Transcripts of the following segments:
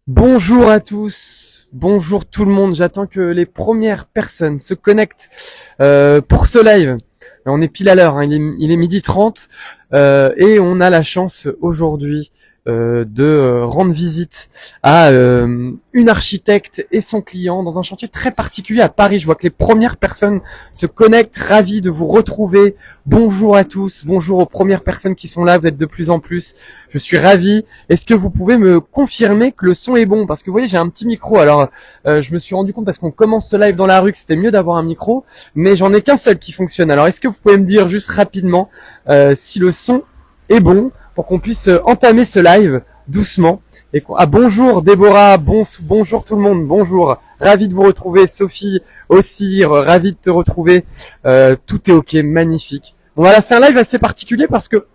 Bonjour à tous, bonjour tout le monde. J'attends que les premières personnes se connectent pour ce live. On est pile à l'heure, hein. Il est 12h30 et on a la chance aujourd'hui de rendre visite à une architecte et son client dans un chantier très particulier à Paris. Je vois que les premières personnes se connectent, ravi de vous retrouver. Bonjour à tous, bonjour aux premières personnes qui sont là, vous êtes de plus en plus. Je suis ravi. Est-ce que vous pouvez me confirmer que le son est bon? Parce que vous voyez, j'ai un petit micro. Alors, je me suis rendu compte parce qu'on commence ce live dans la rue que c'était mieux d'avoir un micro, mais j'en ai qu'un seul qui fonctionne. Alors, est-ce que vous pouvez me dire juste rapidement si le son est bon pour qu'on puisse entamer ce live doucement bonjour Déborah, bonjour tout le monde, bonjour. Ravi de vous retrouver, Sophie aussi, ravi de te retrouver. Tout est ok, magnifique. Bon voilà, c'est un live assez particulier parce que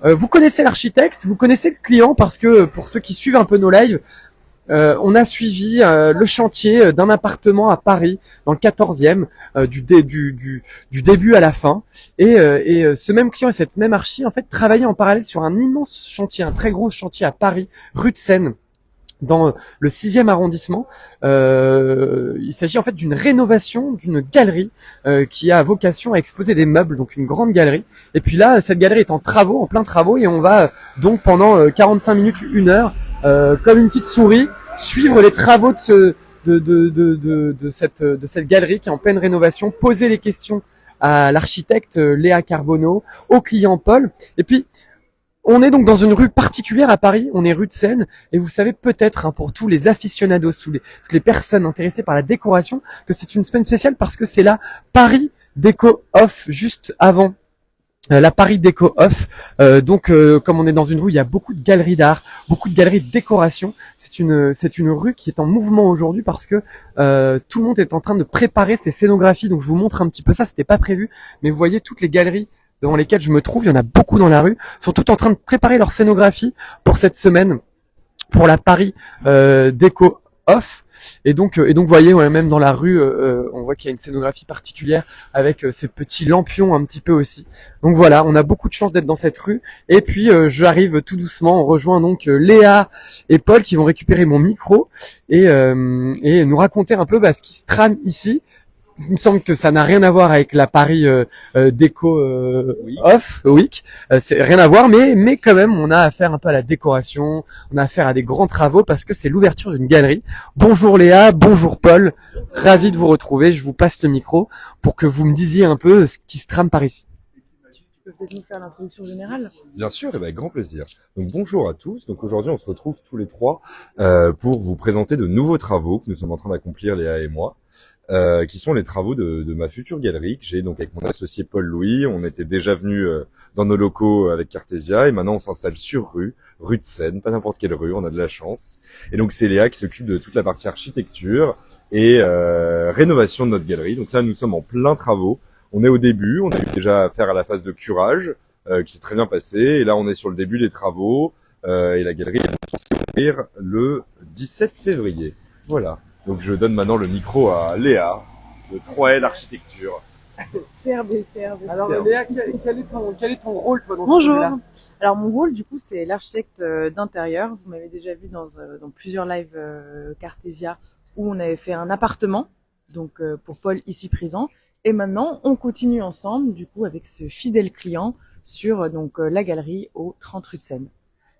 vous connaissez l'architecte, vous connaissez le client parce que pour ceux qui suivent un peu nos lives, on a suivi le chantier d'un appartement à Paris, dans le 14e, du début à la fin. Et ce même client et cette même archi, en fait, travaillaient en parallèle sur un immense chantier, un très gros chantier à Paris, rue de Seine, dans le 6e arrondissement. Il s'agit en fait d'une rénovation d'une galerie qui a vocation à exposer des meubles, donc une grande galerie. Et puis là, cette galerie est en travaux, en plein travaux, et on va donc pendant 45 minutes, 1 heure, comme une petite souris, suivre les travaux de cette galerie qui est en pleine rénovation, poser les questions à l'architecte Léa Carbonneau, au client Paul. Et puis on est donc dans une rue particulière à Paris, on est rue de Seine, et vous savez peut-être, hein, pour tous les aficionados, toutes les personnes intéressées par la décoration, que c'est une semaine spéciale parce que c'est la Paris Déco Off, juste avant la Paris Déco Off. Donc comme on est dans une rue, il y a beaucoup de galeries d'art, beaucoup de galeries de décoration. C'est une rue qui est en mouvement aujourd'hui parce que tout le monde est en train de préparer ses scénographies. Donc je vous montre un petit peu ça, c'était pas prévu, mais vous voyez toutes les galeries devant lesquelles je me trouve, il y en a beaucoup dans la rue, sont toutes en train de préparer leur scénographie pour cette semaine, pour la Paris Déco Off. Et donc vous voyez, ouais, même dans la rue, on voit qu'il y a une scénographie particulière avec ces petits lampions un petit peu aussi. Donc voilà, on a beaucoup de chance d'être dans cette rue. Et puis j'arrive tout doucement, on rejoint donc Léa et Paul qui vont récupérer mon micro et nous raconter un peu ce qui se trame ici. Il me semble que ça n'a rien à voir avec la Paris Déco Off Week. C'est rien à voir, mais quand même, on a affaire un peu à la décoration, on a affaire à des grands travaux parce que c'est l'ouverture d'une galerie. Bonjour Léa, bonjour Paul, ravi de vous retrouver. Je vous passe le micro pour que vous me disiez un peu ce qui se trame par ici. Tu peux peut-être nous faire l'introduction générale? Bien sûr, et avec grand plaisir. Donc bonjour à tous. Donc aujourd'hui, on se retrouve tous les trois pour vous présenter de nouveaux travaux que nous sommes en train d'accomplir, Léa et moi. Qui sont les travaux de ma future galerie que j'ai donc avec mon associé Paul Louis. On était déjà venus dans nos locaux avec Cartesia et maintenant on s'installe sur rue de Seine, pas n'importe quelle rue, on a de la chance. Et donc c'est Léa qui s'occupe de toute la partie architecture et rénovation de notre galerie. Donc là nous sommes en plein travaux. On est au début, on a eu déjà affaire à la phase de curage qui s'est très bien passée et là on est sur le début des travaux et la galerie est censée ouvrir le 17 février. Voilà. Donc je donne maintenant le micro à Léa de 3L Architecture. CRB. Alors Léa, quel est ton rôle toi dans ce Bonjour. projet-là? Alors mon rôle du coup c'est l'architecte d'intérieur. Vous m'avez déjà vu dans plusieurs lives Cartesia où on avait fait un appartement, donc pour Paul ici présent. Et maintenant on continue ensemble du coup avec ce fidèle client sur la galerie au 30 rue de Seine.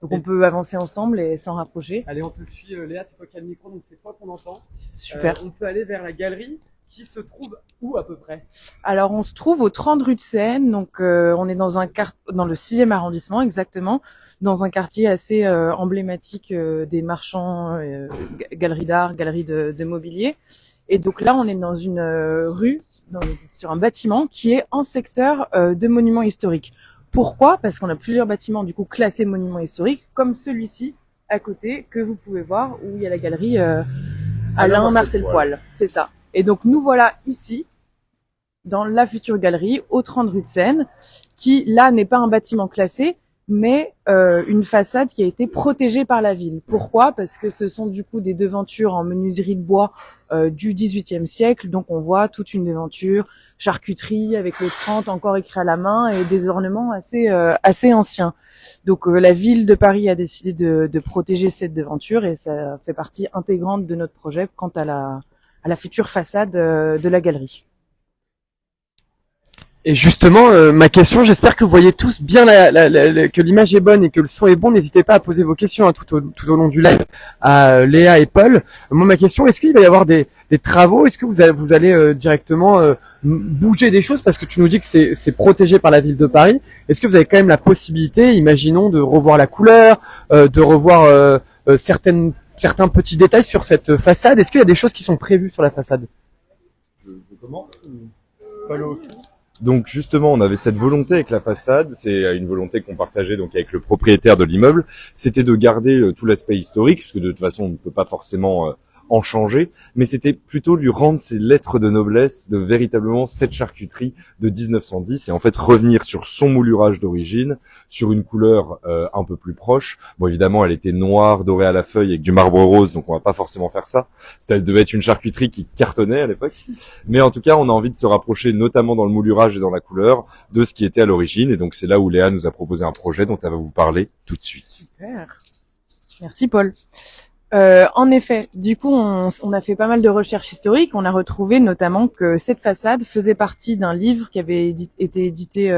Donc on peut avancer ensemble et s'en rapprocher. Allez, on te suit Léa, c'est toi qui as le micro, donc c'est toi qu'on entend. Super. On peut aller vers la galerie qui se trouve où à peu près? Alors on se trouve au 30 rue de Seine, donc on est dans le 6e arrondissement exactement, dans un quartier assez emblématique des marchands, galeries d'art, galeries de mobilier. Et donc là on est dans une rue, sur un bâtiment qui est en secteur de monuments historiques. Pourquoi? Parce qu'on a plusieurs bâtiments du coup classés monuments historiques, comme celui-ci à côté que vous pouvez voir où il y a la galerie Alain Marcel Poil. C'est ça. Et donc nous voilà ici dans la future galerie au 30 rue de Seine, qui là n'est pas un bâtiment classé, mais une façade qui a été protégée par la ville. Pourquoi ? Parce que ce sont du coup des devantures en menuiserie de bois du XVIIIe siècle, donc on voit toute une devanture, charcuterie avec le 30 encore écrit à la main et des ornements assez anciens. Donc la ville de Paris a décidé de protéger cette devanture et ça fait partie intégrante de notre projet quant à la future façade de la galerie. Et justement, ma question, j'espère que vous voyez tous bien que l'image est bonne et que le son est bon. N'hésitez pas à poser vos questions tout au long du live à Léa et Paul. Moi, ma question, est-ce qu'il va y avoir des travaux ? Est-ce que vous allez directement bouger des choses ? Parce que tu nous dis que c'est protégé par la ville de Paris. Est-ce que vous avez quand même la possibilité, imaginons, de revoir la couleur, de revoir certains petits détails sur cette façade ? Est-ce qu'il y a des choses qui sont prévues sur la façade ? Comment ? Donc justement, on avait cette volonté avec la façade, c'est une volonté qu'on partageait donc avec le propriétaire de l'immeuble, c'était de garder tout l'aspect historique, parce que de toute façon on ne peut pas forcément en changer, mais c'était plutôt lui rendre ses lettres de noblesse de véritablement cette charcuterie de 1910 et en fait revenir sur son moulurage d'origine, sur une couleur un peu plus proche. Bon, évidemment, elle était noire, dorée à la feuille avec du marbre rose, donc on va pas forcément faire ça. Elle devait être une charcuterie qui cartonnait à l'époque. Mais en tout cas, on a envie de se rapprocher, notamment dans le moulurage et dans la couleur, de ce qui était à l'origine. Et donc c'est là où Léa nous a proposé un projet dont elle va vous parler tout de suite. Super. Merci Paul. En effet, du coup, on a fait pas mal de recherches historiques. On a retrouvé notamment que cette façade faisait partie d'un livre qui avait été édité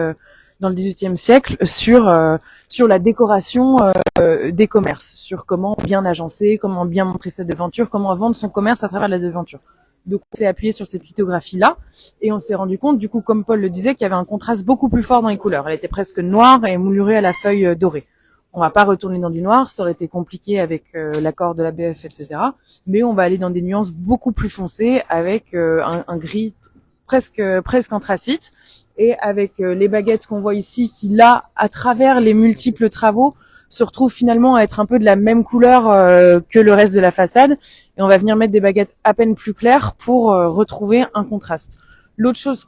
dans le XVIIIe siècle sur la décoration des commerces, sur comment bien agencer, comment bien montrer sa devanture, comment vendre son commerce à travers la devanture. Donc on s'est appuyé sur cette lithographie-là et on s'est rendu compte, du coup, comme Paul le disait, qu'il y avait un contraste beaucoup plus fort dans les couleurs. Elle était presque noire et moulurée à la feuille dorée. On va pas retourner dans du noir, ça aurait été compliqué avec l'accord de la BF, etc. Mais on va aller dans des nuances beaucoup plus foncées avec un gris presque anthracite et avec les baguettes qu'on voit ici qui là, à travers les multiples travaux, se retrouvent finalement à être un peu de la même couleur que le reste de la façade. Et on va venir mettre des baguettes à peine plus claires pour retrouver un contraste. L'autre chose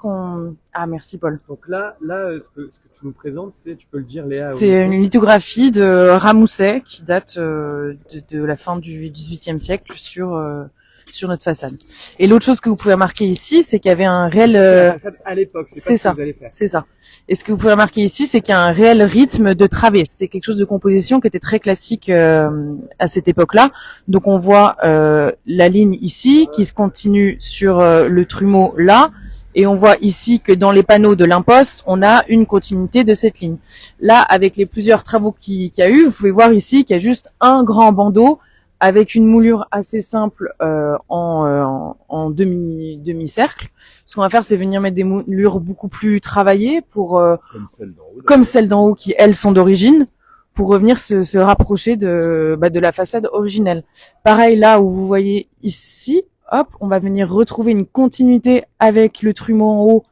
Ah, merci Paul. Donc là, ce que tu nous présentes, tu peux le dire Léa. C'est une lithographie de Ramousset qui date de la fin du XVIIIe siècle sur notre façade. Et l'autre chose que vous pouvez remarquer ici, c'est qu'il y avait un réel... la façade à l'époque, c'est ça. Vous allez faire. C'est ça. Et ce que vous pouvez remarquer ici, c'est qu'il y a un réel rythme de travée. C'était quelque chose de composition qui était très classique à cette époque-là. Donc on voit la ligne ici qui se continue sur le trumeau là. Et on voit ici que dans les panneaux de l'imposte, on a une continuité de cette ligne. Là, avec les plusieurs travaux qu'il y a eu, vous pouvez voir ici qu'il y a juste un grand bandeau avec une moulure assez simple en demi-cercle. Ce qu'on va faire, c'est venir mettre des moulures beaucoup plus travaillées pour comme celles d'en haut qui, elles, sont d'origine, pour revenir se rapprocher de la façade originelle. Pareil, là où vous voyez ici, hop, on va venir retrouver une continuité avec le trumeau en haut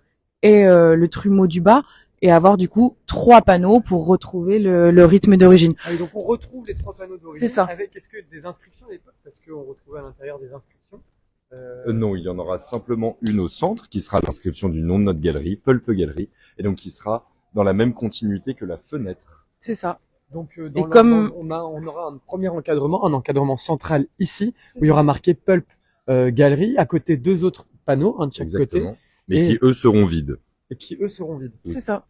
et le trumeau du bas et avoir du coup 3 panneaux pour retrouver le rythme d'origine. Ah oui, donc on retrouve les 3 panneaux d'origine. C'est ça. Avec est-ce que des inscriptions, parce qu'on retrouvait à l'intérieur des inscriptions. Non, il y en aura simplement une au centre qui sera l'inscription du nom de notre galerie, Pulp Galerie, et donc qui sera dans la même continuité que la fenêtre. C'est ça. Donc on aura un premier encadrement, un encadrement central ici où il y aura marqué Pulp Galerie, à côté 2 autres panneaux, un de chaque côté. Mais qui eux seront vides. Et qui eux seront vides. C'est ça.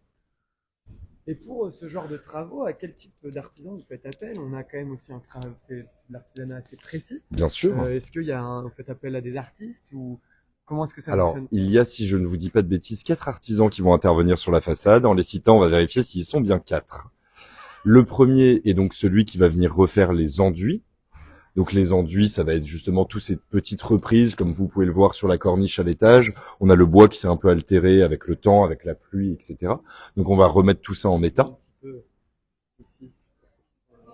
Et pour ce genre de travaux, à quel type d'artisan vous faites appel ? On a quand même aussi c'est de l'artisanat assez précis. Bien sûr. Est-ce qu'il y a vous faites appel à des artistes ou comment est-ce que ça Alors, fonctionne ? il y a, si je ne vous dis pas de bêtises, 4 artisans qui vont intervenir sur la façade. En les citant, on va vérifier s'ils sont bien 4. Le premier est donc celui qui va venir refaire les enduits. Donc les enduits, ça va être justement toutes ces petites reprises, comme vous pouvez le voir sur la corniche à l'étage. On a le bois qui s'est un peu altéré avec le temps, avec la pluie, etc. Donc on va remettre tout ça en état.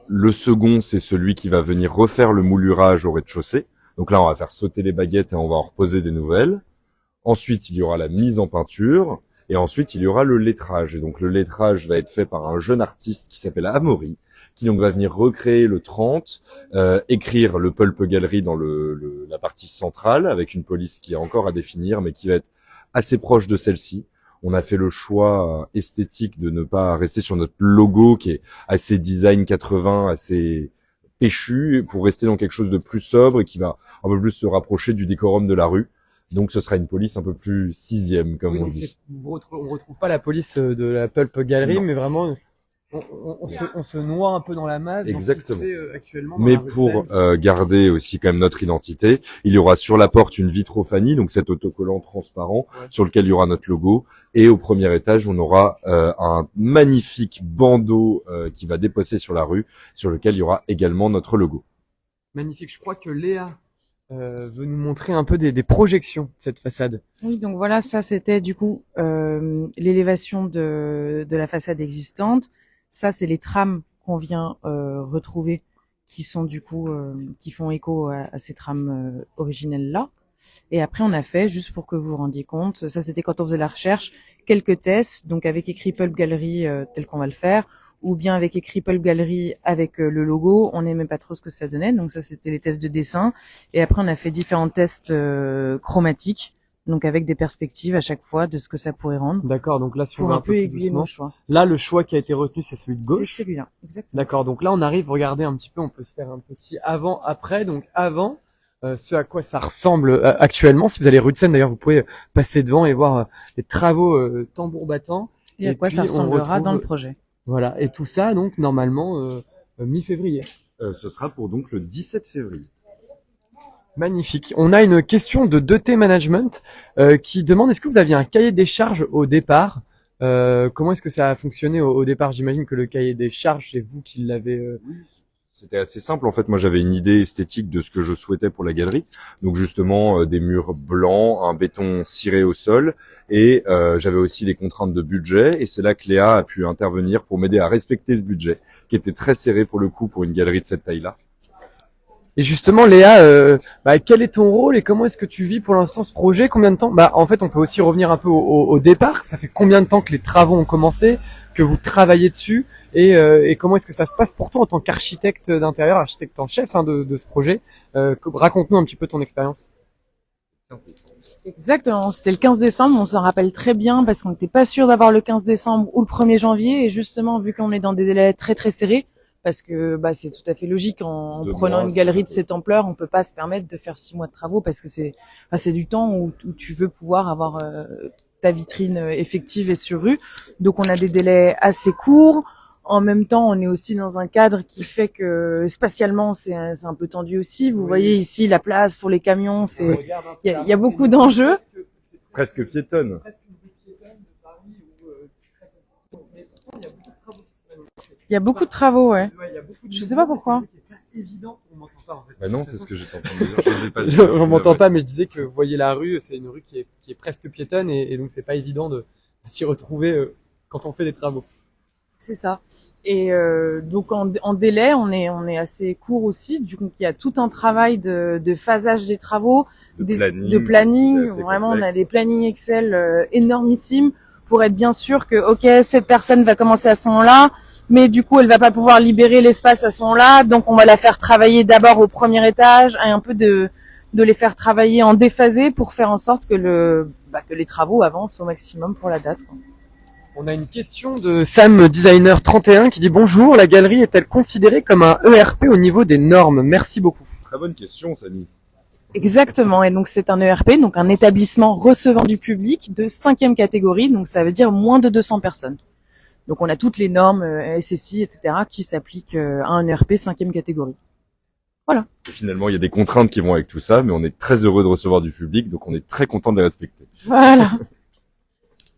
Le second, c'est celui qui va venir refaire le moulurage au rez-de-chaussée. Donc là, on va faire sauter les baguettes et on va en reposer des nouvelles. Ensuite, il y aura la mise en peinture. Et ensuite, il y aura le lettrage. Et donc le lettrage va être fait par un jeune artiste qui s'appelle Amaury, qui donc va venir recréer le 30, écrire le Pulp Galerie dans la partie centrale, avec une police qui est encore à définir, mais qui va être assez proche de celle-ci. On a fait le choix esthétique de ne pas rester sur notre logo qui est assez design 80, assez péchu, pour rester dans quelque chose de plus sobre et qui va un peu plus se rapprocher du décorum de la rue. Donc ce sera une police un peu plus sixième, comme on dit. On retrouve pas la police de la Pulp Gallery, Non. mais vraiment, on se noie un peu dans la masse. Exactement. Dans ce qui se fait, actuellement dans Mais la rue pour Seine. garder aussi quand même notre identité, il y aura sur la porte une vitrophanie, donc cet autocollant transparent sur lequel il y aura notre logo. Et au premier étage, on aura un magnifique bandeau qui va déposer sur la rue, sur lequel il y aura également notre logo. Magnifique. Je crois que Léa veut nous montrer un peu des projections de cette façade. Oui, donc voilà, ça c'était du coup l'élévation de la façade existante. Ça, c'est les trames qu'on vient retrouver, qui sont du coup qui font écho à ces trames originelles là. Et après, on a fait, juste pour que vous vous rendiez compte, ça c'était quand on faisait la recherche, quelques tests, donc avec écrit Pulp Gallery tel qu'on va le faire, ou bien avec écrit Pulp Gallery avec le logo. On n'aimait pas trop ce que ça donnait, donc ça c'était les tests de dessin. Et après, on a fait différents tests chromatiques, donc avec des perspectives à chaque fois de ce que ça pourrait rendre, D'accord. Donc là, si on pour va un un peu peu plus aiguiller doucement. nos choix. Là, le choix qui a été retenu, c'est celui de C'est gauche. celui-là, exactement. D'accord. Donc là, on arrive. Regardez un petit peu. On peut se faire un petit avant-après. Donc avant, ce à quoi ça ressemble actuellement. Si vous allez rue de Seine, d'ailleurs, vous pouvez passer devant et voir les travaux tambour battant. Et à quoi puis, ça on ressemblera retrouve- dans le projet. Voilà. Et tout ça, donc normalement mi-février. Ce sera pour donc le 17 février. Magnifique. On a une question de 2T Management qui demande est-ce que vous aviez un cahier des charges au départ comment est-ce que ça a fonctionné au départ? J'imagine que le cahier des charges, c'est vous qui l'avez. C'était assez simple en fait. Moi, j'avais une idée esthétique de ce que je souhaitais pour la galerie. Donc justement, des murs blancs, un béton ciré au sol, et j'avais aussi les contraintes de budget. Et c'est là que Léa a pu intervenir pour m'aider à respecter ce budget, qui était très serré pour le coup pour une galerie de cette taille-là. Et justement, Léa, quel est ton rôle et comment est-ce que tu vis pour l'instant ce projet? Combien de temps? En fait, on peut aussi revenir un peu au départ. Ça fait combien de temps que les travaux ont commencé, que vous travaillez dessus, et comment est-ce que ça se passe pour toi en tant qu'architecte d'intérieur, architecte en chef de ce projet? Raconte-nous un petit peu ton expérience. Exactement, c'était le 15 décembre, on s'en rappelle très bien parce qu'on n'était pas sûr d'avoir le 15 décembre ou le 1er janvier et justement vu qu'on est dans des délais très très serrés, parce que c'est tout à fait logique en prenant une galerie de cette ampleur, on peut pas se permettre de faire 6 mois de travaux parce que c'est du temps où tu veux pouvoir avoir ta vitrine effective et sur rue. Donc on a des délais assez courts. En même temps, on est aussi dans un cadre qui fait que spatialement, c'est un peu tendu aussi. Vous voyez ici la place pour les camions, il y a beaucoup d'enjeux. Presque piétonne. Il y a beaucoup de travaux, ouais. Je sais pas pourquoi. Bah non, c'est ce que j'étais en train de dire. Je l'ai pas dit. Je m'entends pas, mais je disais que vous voyez la rue, c'est une rue qui est presque piétonne et donc c'est pas évident de s'y retrouver quand on fait des travaux. C'est ça. Et donc en délai, on est assez court aussi. Du coup, il y a tout un travail de phasage des travaux, de planning. Vraiment, on a des plannings Excel énormissimes pour être bien sûr que cette personne va commencer à ce moment-là, mais du coup, elle va pas pouvoir libérer l'espace à ce moment-là. Donc, on va la faire travailler d'abord au premier étage et un peu de les faire travailler en déphasé pour faire en sorte que que les travaux avancent au maximum pour la date, quoi. On a une question de Sam Designer 31 qui dit bonjour, la galerie est-elle considérée comme un ERP au niveau des normes? Merci beaucoup. Très bonne question, Samy. Exactement. Et donc, c'est un ERP, donc un établissement recevant du public de 5e catégorie. Donc, ça veut dire moins de 200 personnes. Donc, on a toutes les normes SSI, etc., qui s'appliquent à un ERP 5e catégorie. Voilà. Et finalement, il y a des contraintes qui vont avec tout ça, mais on est très heureux de recevoir du public, donc on est très content de les respecter. Voilà.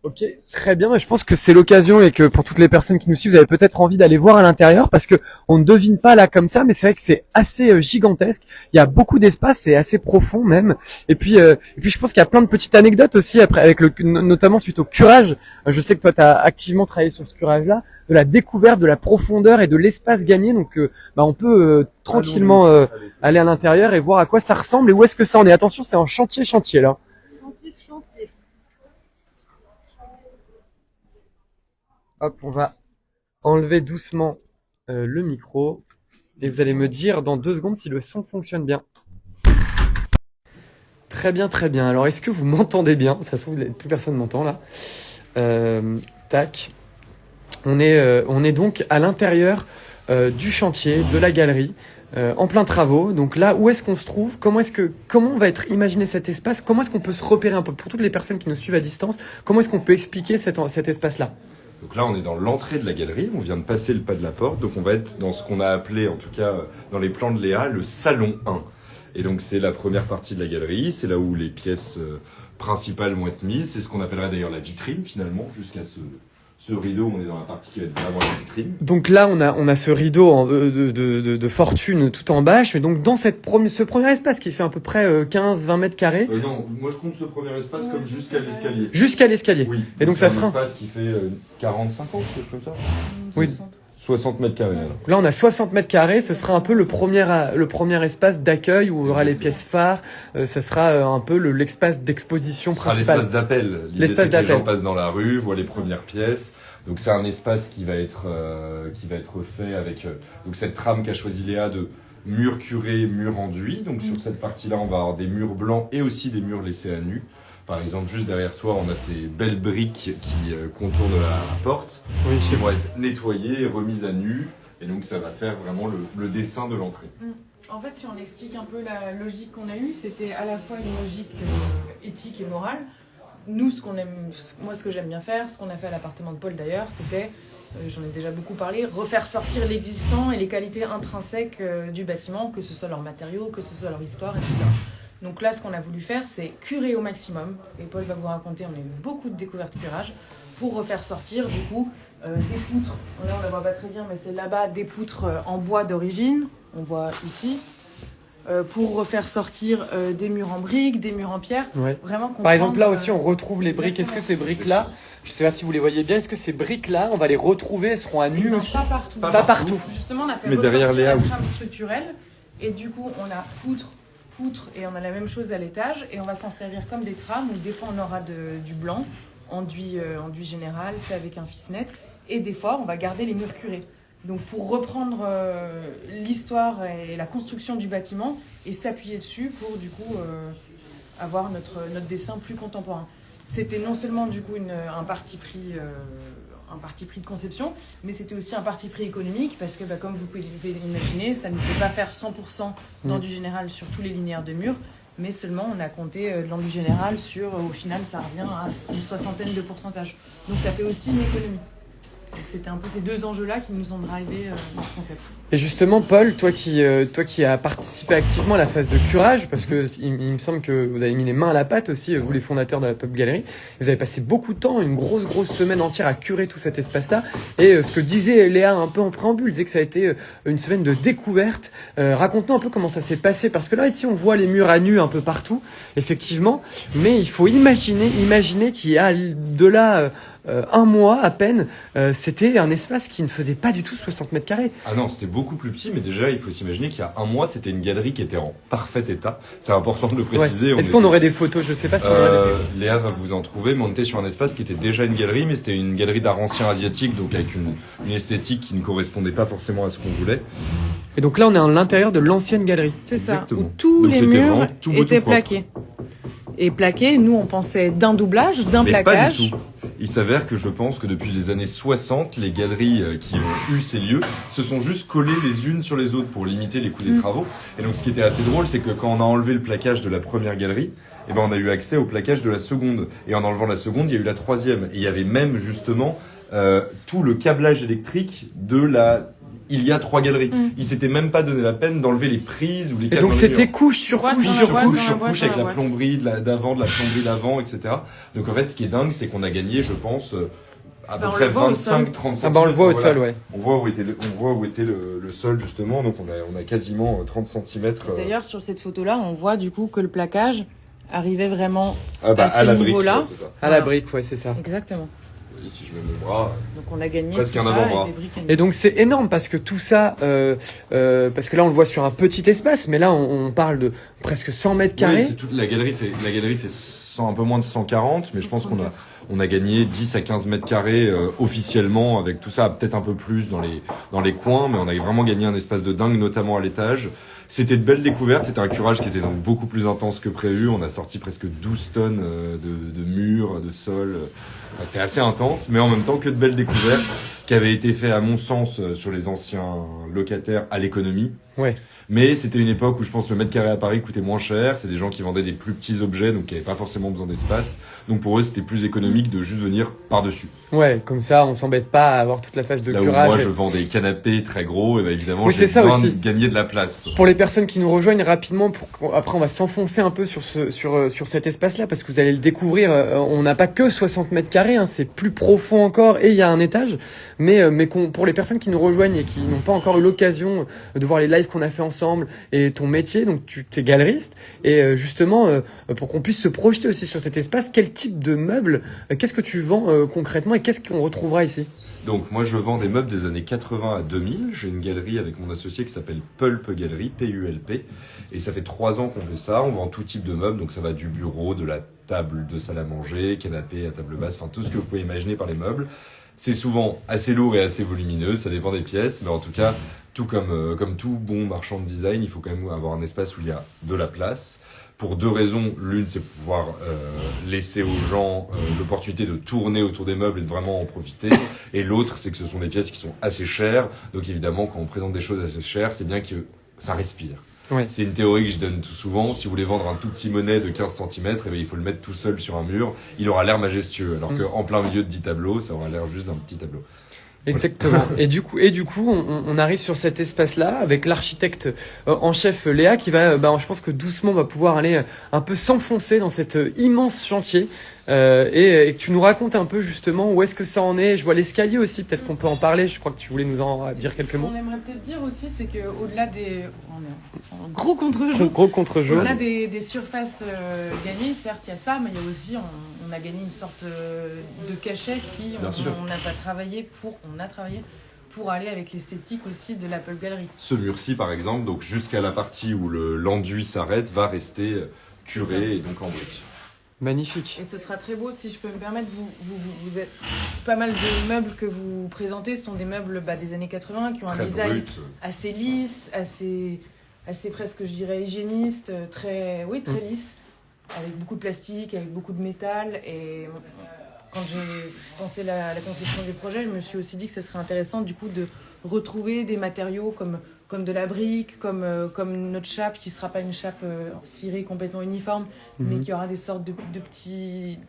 Ok, très bien. Je pense que c'est l'occasion et que pour toutes les personnes qui nous suivent, vous avez peut-être envie d'aller voir à l'intérieur parce que on ne devine pas là comme ça, mais c'est vrai que c'est assez gigantesque. Il y a beaucoup d'espace, c'est assez profond même. Et puis je pense qu'il y a plein de petites anecdotes aussi après, avec notamment suite au curage. Je sais que toi, tu as activement travaillé sur ce curage-là, de la découverte, de la profondeur et de l'espace gagné. Donc, on peut tranquillement aller à l'intérieur et voir à quoi ça ressemble et où est-ce que ça en est. Attention, c'est en chantier là. Chantier. Hop, on va enlever doucement le micro et vous allez me dire dans 2 secondes si le son fonctionne bien. Très bien, très bien. Alors, est-ce que vous m'entendez bien? Ça se trouve, plus personne m'entend là. Tac. On est donc à l'intérieur du chantier, de la galerie, en plein travaux. Donc là, où est-ce qu'on se trouve? Comment va être imaginé cet espace? Comment est-ce qu'on peut se repérer un peu pour toutes les personnes qui nous suivent à distance? Comment est-ce qu'on peut expliquer cet espace-là? Donc là, on est dans l'entrée de la galerie, on vient de passer le pas de la porte, donc on va être dans ce qu'on a appelé, en tout cas dans les plans de Léa, le salon 1. Et donc c'est la première partie de la galerie, c'est là où les pièces principales vont être mises, c'est ce qu'on appellerait d'ailleurs la vitrine finalement, jusqu'à ce rideau, on est dans la partie qui va être vraiment la vitrine. Donc là, on a ce rideau de fortune tout en bâche, mais donc dans ce premier espace qui fait à peu près 15-20 mètres carrés. Non, moi je compte ce premier espace comme jusqu'à l'escalier. Jusqu'à l'escalier. Oui. Et donc ça sera un espace qui fait 40-50, quelque chose comme ça. Oui. 60 mètres carrés. Alors. Là, on a 60 mètres carrés. Ce sera un peu le premier espace d'accueil où il y aura les pièces phares. Ça sera un peu l'espace d'exposition principal. Ce sera l'espace d'appel. L'espace d'appel. Les gens passent dans la rue, voient les premières pièces. Donc c'est un espace qui va être fait avec donc cette trame qu'a choisi Léa de murs curés, murs enduits. Donc sur cette partie-là, on va avoir des murs blancs et aussi des murs laissés à nu. Par exemple, juste derrière toi, on a ces belles briques qui contournent la porte, qui vont être nettoyées et remises à nu. Et donc, ça va faire vraiment le dessin de l'entrée. En fait, si on explique un peu la logique qu'on a eue, c'était à la fois une logique éthique et morale. Nous, moi, ce que j'aime bien faire, ce qu'on a fait à l'appartement de Paul d'ailleurs, c'était, j'en ai déjà beaucoup parlé, refaire sortir l'existant et les qualités intrinsèques du bâtiment, que ce soit leurs matériaux, que ce soit leur histoire, etc. Donc là, ce qu'on a voulu faire, c'est curer au maximum. Et Paul va vous raconter, on a eu beaucoup de découvertes curage pour refaire sortir, du coup, des poutres. Là, on ne la voit pas très bien, mais c'est là-bas des poutres en bois d'origine. On voit ici. Pour refaire sortir des murs en briques, des murs en pierre. Ouais. Vraiment par exemple, là aussi, on retrouve les briques. Est-ce que ces briques-là, je ne sais pas si vous les voyez bien, est-ce que ces briques-là, on va les retrouver, elles seront à nu aussi? Pas partout. Pas partout. Justement, on a fait mais derrière ressortir la trame structurelle. Et du coup, on a poutre, et on a la même chose à l'étage. Et on va s'en servir comme des trames. Où des fois, on aura du blanc, enduit général, fait avec un fils-net. Et des fois, on va garder les murs curés. Donc pour reprendre l'histoire et la construction du bâtiment et s'appuyer dessus pour du coup avoir notre dessin plus contemporain. C'était non seulement du coup un parti pris de conception, mais c'était aussi un parti pris économique parce que comme vous pouvez l'imaginer, ça ne fait pas faire 100% d'enduit général sur tous les linéaires de murs, mais seulement on a compté de l'enduit général sur, au final ça revient à une 60aine de pourcentage. Donc ça fait aussi une économie. Donc c'était un peu ces deux enjeux-là qui nous ont drivé dans ce concept. Et justement, Paul, toi qui as participé activement à la phase de curage, parce que il me semble que vous avez mis les mains à la pâte aussi, vous les fondateurs de la Pop Galerie, vous avez passé beaucoup de temps, une grosse semaine entière à curer tout cet espace-là. Et ce que disait Léa un peu en préambule, disait que ça a été une semaine de découverte. Raconte-nous un peu comment ça s'est passé, parce que là ici on voit les murs à nu un peu partout, effectivement, mais il faut imaginer qu'il y a de là un mois à peine, c'était un espace qui ne faisait pas du tout 60 mètres carrés. Ah non, c'était beaucoup plus petit, mais déjà, il faut s'imaginer qu'il y a un mois, c'était une galerie qui était en parfait état. C'est important de le préciser. Ouais. Est-ce qu'on aurait des photos? Je sais pas si on aurait des photos. Léa va vous en trouver, mais on était sur un espace qui était déjà une galerie, mais c'était une galerie d'art ancien asiatique, donc avec une esthétique qui ne correspondait pas forcément à ce qu'on voulait. Et donc là, on est à l'intérieur de l'ancienne galerie. C'est exactement. Ça, où tous les murs étaient tout plaqués. Et plaqués, nous, on pensait d'un doublage, d'un mais plaquage. Pas du tout. Il s'avère que je pense que depuis les années 60, les galeries qui ont eu ces lieux se sont juste collées les unes sur les autres pour limiter les coûts des travaux. Et donc ce qui était assez drôle, c'est que quand on a enlevé le plaquage de la première galerie, eh ben on a eu accès au plaquage de la seconde. Et en enlevant la seconde, il y a eu la troisième. Et il y avait même justement tout le câblage électrique il y a 3 galeries. Ils s'étaient même pas donné la peine d'enlever les prises ou les câbles. Et donc c'était couche sur couche sur couche avec la plomberie d'avant, de la plomberie d'avant, etc. Donc en fait, ce qui est dingue, c'est qu'on a gagné, je pense, à peu près 25-30 cm. Ah bah on le voit au sol, ouais. On voit où était le sol justement, donc on a quasiment 30 cm. D'ailleurs, sur cette photo-là, on voit du coup que le plaquage arrivait vraiment à ce niveau-là. C'est ça. À la brique, ouais, c'est ça. Exactement. Si je mets mon bras. Donc on a gagné presque tout un ça avant-bras. avec des briques. Et donc c'est énorme parce que tout ça, parce que là on le voit sur un petit espace, mais là on parle de presque 100 mètres carrés. Oui, la galerie fait un peu moins de 140, mais je pense qu'on a gagné 10 à 15 mètres carrés officiellement avec tout ça, peut-être un peu plus dans les coins, mais on a vraiment gagné un espace de dingue, notamment à l'étage. C'était de belles découvertes, c'était un curage qui était donc beaucoup plus intense que prévu. On a sorti presque 12 tonnes de murs, de sol. Enfin, c'était assez intense, mais en même temps que de belles découvertes qui avaient été faites à mon sens sur les anciens locataires à l'économie. Ouais. Mais c'était une époque où je pense le mètre carré à Paris coûtait moins cher. C'est des gens qui vendaient des plus petits objets, donc qui n'avaient pas forcément besoin d'espace. Donc pour eux, c'était plus économique de juste venir par-dessus. Ouais, comme ça, on s'embête pas à avoir toute la phase de Là où curage. moi, je vends des canapés très gros, et ben évidemment, Oui, j'ai c'est ça besoin aussi. de gagner de la place. Pour les personnes qui nous rejoignent rapidement, après on va s'enfoncer un peu sur cet espace-là, parce que vous allez le découvrir. On n'a pas que 60 mètres carrés, hein, c'est plus profond encore, et il y a un étage. Mais pour les personnes qui nous rejoignent et qui n'ont pas encore eu l'occasion de voir les lives qu'on a fait ensemble et ton métier, donc tu es galeriste, et justement pour qu'on puisse se projeter aussi sur cet espace, quel type de meubles, qu'est-ce que tu vends concrètement et qu'est-ce qu'on retrouvera ici? Donc moi je vends des meubles des années 80 à 2000, j'ai une galerie avec mon associé qui s'appelle Pulp Galerie, P-U-L-P, et ça fait 3 ans qu'on fait ça, on vend tout type de meubles, donc ça va du bureau, de la table de salle à manger, canapé à table basse, enfin tout ce que vous pouvez imaginer par les meubles. C'est souvent assez lourd et assez volumineux, ça dépend des pièces, mais en tout cas, tout comme tout bon marchand de design, il faut quand même avoir un espace où il y a de la place. Pour 2 raisons. L'une, c'est pouvoir laisser aux gens l'opportunité de tourner autour des meubles et de vraiment en profiter. Et l'autre, c'est que ce sont des pièces qui sont assez chères. Donc évidemment, quand on présente des choses assez chères, c'est bien que ça respire. Ouais. C'est une théorie que je donne tout souvent. Si vous voulez vendre un tout petit monnaie de 15 cm, eh bien, il faut le mettre tout seul sur un mur. Il aura l'air majestueux. Alors qu'en plein milieu de 10 tableaux, ça aura l'air juste d'un petit tableau. Exactement. Et du coup, on arrive sur cet espace-là avec l'architecte en chef Léa qui va, je pense que doucement va pouvoir aller un peu s'enfoncer dans cet immense chantier et que tu nous racontes un peu justement où est-ce que ça en est. Je vois l'escalier aussi, peut-être qu'on peut en parler. Je crois que tu voulais nous en dire quelques mots. Ce qu'on aimerait peut-être dire aussi, c'est qu'au-delà des... On est en gros contre-jour. Gros contre-jour. Au-delà des surfaces gagnées, certes, il y a ça, mais il y a aussi, on a gagné une sorte de cachet on a travaillé pour aller avec l'esthétique aussi de l'Apple Gallery. Ce mur-ci, par exemple, donc jusqu'à la partie où l'enduit s'arrête, va rester curé et donc en briques. Magnifique. Et ce sera très beau, si je peux me permettre, vous êtes pas mal de meubles que vous présentez, ce sont des meubles des années 80 qui ont Très un design brut. assez lisse, assez presque, je dirais, hygiéniste, très lisse, avec beaucoup de plastique, avec beaucoup de métal. Et quand j'ai pensé la conception du projet, je me suis aussi dit que ce serait intéressant du coup de retrouver des matériaux comme de la brique, comme notre chape qui ne sera pas une chape cirée complètement uniforme, mais qui aura des sortes de petites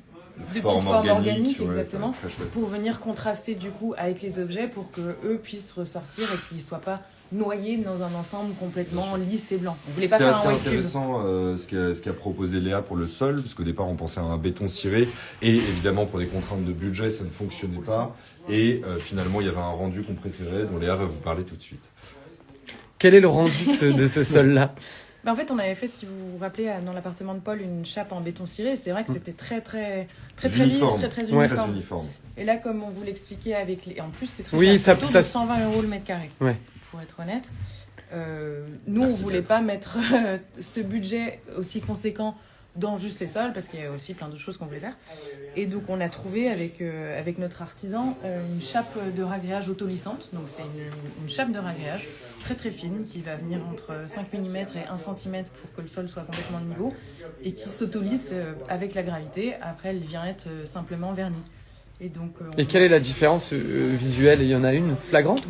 formes organiques, exactement, pour venir contraster du coup avec les objets pour qu'eux puissent ressortir et qu'ils ne soient pas noyés dans un ensemble complètement lisse et blanc. On voulait pas C'est faire assez un white cube. intéressant ce qu'a proposé Léa pour le sol, parce qu'au départ on pensait à un béton ciré, et évidemment pour des contraintes de budget ça ne fonctionnait pas, et finalement il y avait un rendu qu'on préférait, dont Léa va vous parler tout de suite. Quel est le rendu de ce sol-là? En fait, on avait fait, si vous vous rappelez, dans l'appartement de Paul, une chape en béton ciré. C'est vrai que c'était très lisse, très uniforme. Et là, comme on vous l'expliquait avec les... En plus, c'est très cher. C'est plutôt de 120 € le mètre carré, pour être honnête. Nous, on voulait pas mettre ce budget aussi conséquent dans juste les sols, parce qu'il y a aussi plein d'autres choses qu'on voulait faire. Et donc, on a trouvé avec notre artisan une chape de ragréage autolissante. Donc, c'est une chape de ragréage très fine qui va venir entre 5 mm et 1 cm pour que le sol soit complètement de niveau et qui s'autolisse avec la gravité. Après, elle vient être simplement vernie. Et donc, et quelle est la différence visuelle? Il y en a une flagrante?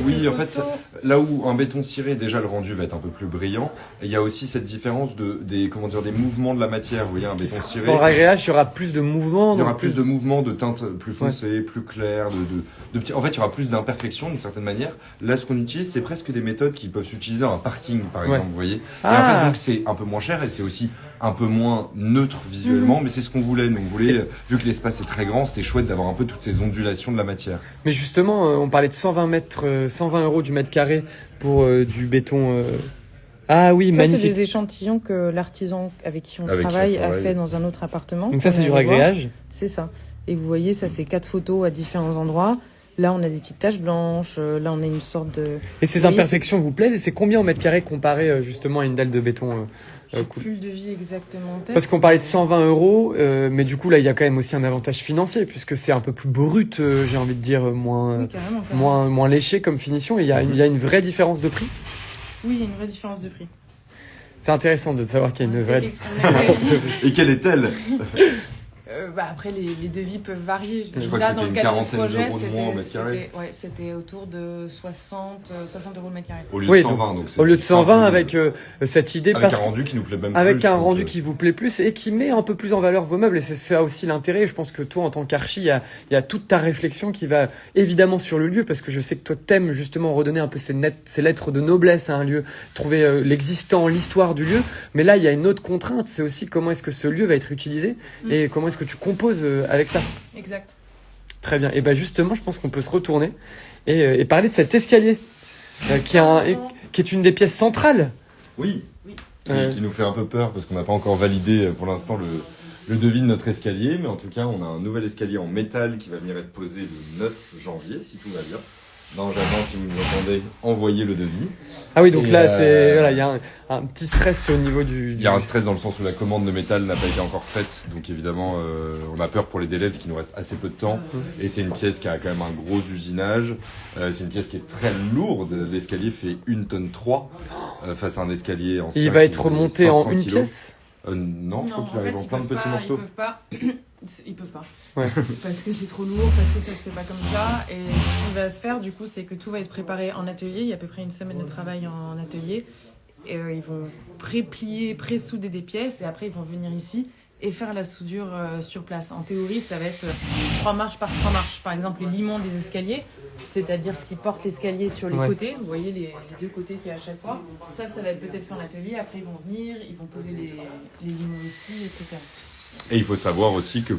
Oui, en fait, là où un béton ciré, déjà le rendu va être un peu plus brillant, et il y a aussi cette différence des mouvements de la matière. Vous voyez, un béton ciré. Dans le ragréage, il y aura plus de mouvements. Il y aura plus de mouvements, de teintes plus foncées, plus claires, en fait, il y aura plus d'imperfections d'une certaine manière. Là, ce qu'on utilise, c'est presque des méthodes qui peuvent s'utiliser dans un parking, par exemple, vous voyez. Et en fait, donc, c'est un peu moins cher et c'est aussi un peu moins neutre visuellement, mais c'est ce qu'on voulait. Nous, on voulait, vu que l'espace est très grand, c'était chouette d'avoir un peu toutes ces ondulations de la matière. Mais justement, on parlait de 120 € du mètre carré pour du béton. Ah oui, ça, magnifique. C'est des échantillons que l'artisan avec qui on travaille a fait dans un autre appartement. Donc ça, c'est du ragréage. C'est ça. Et vous voyez, ça, c'est 4 photos à différents endroits. Là, on a des petites taches blanches. Là, on a une sorte de... Et ces imperfections vous plaisent? Et c'est combien au mètre carré comparé justement à une dalle de béton j'ai plus le devis exactement en tête. Parce qu'on parlait de 120 €, mais du coup, là, il y a quand même aussi un avantage financier, puisque c'est un peu plus brut, j'ai envie de dire, moins léché comme finition. Et il y a une vraie différence de prix? Oui, il y a une vraie différence de prix. C'est intéressant de savoir qu'il y a une vraie... Et quelle est-elle? Après, les devis peuvent varier. Je crois Là, que dans c'était le une cadre du quarantaine projet, d'euros de moins au mètre carré. c'était autour de 60 euros le mètre carré. Au lieu Oui, de 120, donc c'est au lieu de 120 simple, avec cette idée, avec parce un rendu qui nous plaît même avec plus. un donc, rendu qui vous plaît plus et qui met un peu plus en valeur vos meubles. Et c'est ça aussi l'intérêt. Je pense que toi, en tant qu'archi, il y a toute ta réflexion qui va évidemment sur le lieu, parce que je sais que toi t'aimes justement redonner un peu ces lettres de noblesse à un lieu, trouver l'existant, l'histoire du lieu. Mais là, il y a une autre contrainte, c'est aussi comment est-ce que ce lieu va être utilisé et comment est-ce que tu composes avec ça. Exact. Très bien. Et ben justement, je pense qu'on peut se retourner et parler de cet escalier qui est une des pièces centrales. Oui, Oui. qui nous fait un peu peur parce qu'on n'a pas encore validé pour l'instant le devis de notre escalier, mais en tout cas on a un nouvel escalier en métal qui va venir être posé le 9 janvier si tout va bien. Non, j'attends, si vous nous entendez, envoyez le devis. Ah oui, donc Et là, c'est voilà, il y a un petit stress au niveau du. Il y a un stress dans le sens où la commande de métal n'a pas été encore faite, donc évidemment on a peur pour les délais parce qu'il nous reste assez peu de temps. Et c'est une pièce qui a quand même un gros usinage. C'est une pièce qui est très lourde. L'escalier fait 1,3 tonne face à un escalier ancien. Il va qui être fait remonté en 500 une kilos. pièce. Non, je crois qu'il arrive en plein de petits morceaux. Ils peuvent pas. Ouais. Parce que c'est trop lourd, parce que ça se fait pas comme ça. Et ce qui va se faire, du coup, c'est que tout va être préparé en atelier. Il y a à peu près une semaine de travail en atelier. Et ils vont pré-plier, pré-souder des pièces. Et après, ils vont venir ici et faire la soudure sur place. En théorie, ça va être 3 marches par 3 marches. Par exemple, les limons des escaliers, c'est-à-dire ce qui porte l'escalier sur les côtés. Vous voyez les deux côtés qu'il y a à chaque fois. Ça va être peut-être fait en atelier. Après, ils vont venir, ils vont poser les limons ici, etc. Et il faut savoir aussi que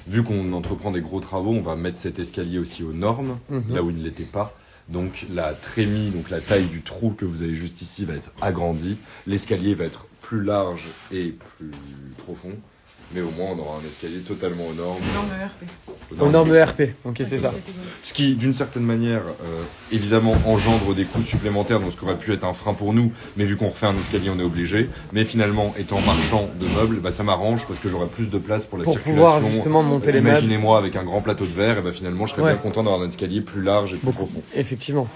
vu qu'on entreprend des gros travaux, on va mettre cet escalier aussi aux normes, là où il ne l'était pas. Donc la trémie, donc la taille du trou que vous avez juste ici va être agrandie. L'escalier va être plus large et plus profond. Mais au moins, on aura un escalier totalement aux normes. Normes ERP. Aux normes ERP, ok, c'est ça. Ce qui, d'une certaine manière, évidemment, engendre des coûts supplémentaires, donc ce qui aurait pu être un frein pour nous, mais vu qu'on refait un escalier, on est obligé. Mais finalement, étant marchand de meubles, ça m'arrange parce que j'aurai plus de place pour la circulation. Pour pouvoir justement monter les meubles. Imaginez-moi avec un grand plateau de verre, et finalement, je serais bien content d'avoir un escalier plus large et plus profond. Effectivement.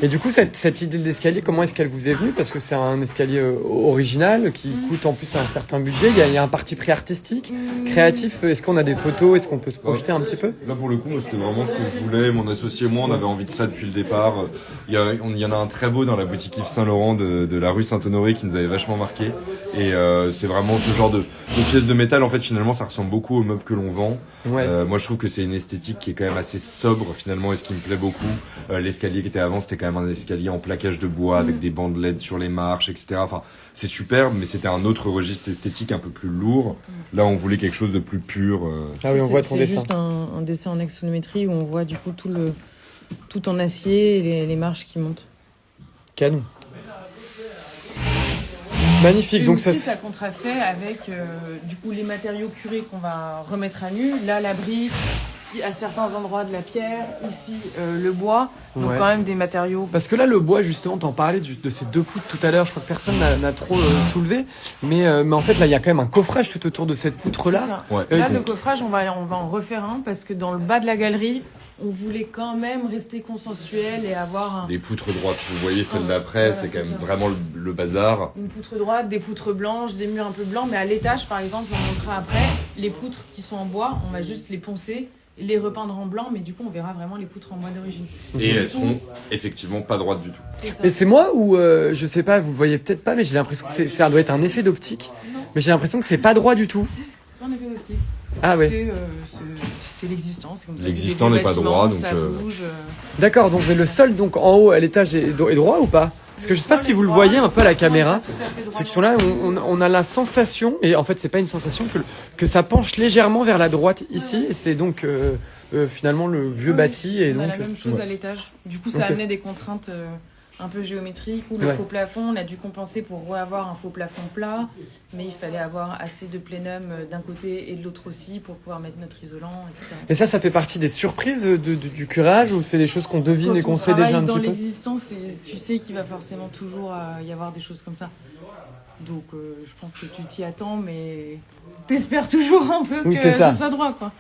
Et du coup, cette idée d'escalier, comment est-ce qu'elle vous est venue? Parce que c'est un escalier original qui coûte en plus un certain budget. Il y a un parti pris artistique, créatif. Est-ce qu'on a des photos? Est-ce qu'on peut se projeter un petit peu? Là, pour le coup, c'était vraiment ce que je voulais. Mon associé et moi, on avait envie de ça depuis le départ. Il y en a un très beau dans la boutique Yves Saint-Laurent de la rue Saint-Honoré qui nous avait vachement marqué. Et c'est vraiment ce genre de pièces de métal. En fait, finalement, ça ressemble beaucoup aux meubles que l'on vend. Ouais. Moi, je trouve que c'est une esthétique qui est quand même assez sobre, finalement, et ce qui me plaît beaucoup. L'escalier qui était avant, c'était quand même un escalier en plaquage de bois avec des bandes LED sur les marches, etc. Enfin, c'est superbe, mais c'était un autre registre esthétique un peu plus lourd. Là, on voulait quelque chose de plus pur. Ah oui, on voit ton dessin. C'est juste un dessin en axonométrie où on voit du coup tout en acier et les marches qui montent. Canon. Magnifique. Et donc aussi, ça contrastait avec du coup les matériaux curés qu'on va remettre à nu. Là, la brique, à certains endroits de la pierre, ici le bois. Donc quand même des matériaux. Parce que là, le bois, justement, t'en parlais de ces 2 poutres tout à l'heure. Je crois que personne n'a trop soulevé. Mais en fait, là, il y a quand même un coffrage tout autour de cette poutre-là. Ouais. Là, le coffrage, on va en refaire un parce que dans le bas de la galerie, on voulait quand même rester consensuel et avoir Des poutres droites. Vous voyez celle d'après, voilà, c'est quand c'est même ça. vraiment le bazar. une poutre droite, des poutres blanches, des murs un peu blancs. Mais à l'étage, par exemple, on montrera après, les poutres qui sont en bois, on va juste les poncer, les repeindre en blanc, mais du coup, on verra vraiment les poutres en bois d'origine. Et elles seront effectivement pas droites du tout. C'est ça. Et c'est moi ou je sais pas, vous voyez peut-être pas, mais j'ai l'impression que ça doit être un effet d'optique. Non. Mais j'ai l'impression que c'est pas droit du tout. C'est pas un effet d'optique. Ah ouais. C'est l'existant, c'est comme ça. L'existant n'est pas droit, donc, ça bouge. D'accord, donc mais le sol donc en haut à l'étage est droit ou pas? Parce que je sais pas si vous le voyez un peu à la caméra. Ceux qui sont là, on a la sensation, et en fait c'est pas une sensation, que ça penche légèrement vers la droite ici, et c'est donc finalement le vieux bâti. Et on a donc, la même chose à l'étage. Du coup, ça amenait des contraintes un peu géométriques, où le faux plafond, on a dû compenser pour avoir un faux plafond plat, mais il fallait avoir assez de plénum d'un côté et de l'autre aussi pour pouvoir mettre notre isolant, etc. Et ça fait partie des surprises du curage, ou c'est des choses qu'on devine et qu'on sait déjà un petit dans peu? l'existence, tu sais qu'il va forcément toujours y avoir des choses comme ça. Donc je pense que tu t'y attends, mais t'espères toujours un peu Oui, que c'est ça. ce soit droit, quoi.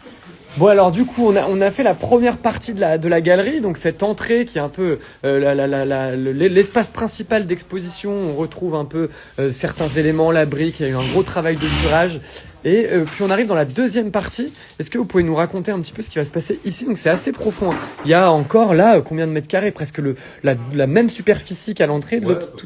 Bon alors du coup on a fait la première partie de la galerie, donc cette entrée qui est un peu l'espace principal d'exposition. On retrouve un peu certains éléments, la brique, il y a eu un gros travail de murage. Et puis on arrive dans la deuxième partie. Est-ce que vous pouvez nous raconter un petit peu ce qui va se passer ici? Donc c'est assez profond, hein. Il y a encore là combien de mètres carrés? Presque la même superficie qu'à l'entrée de l'autre.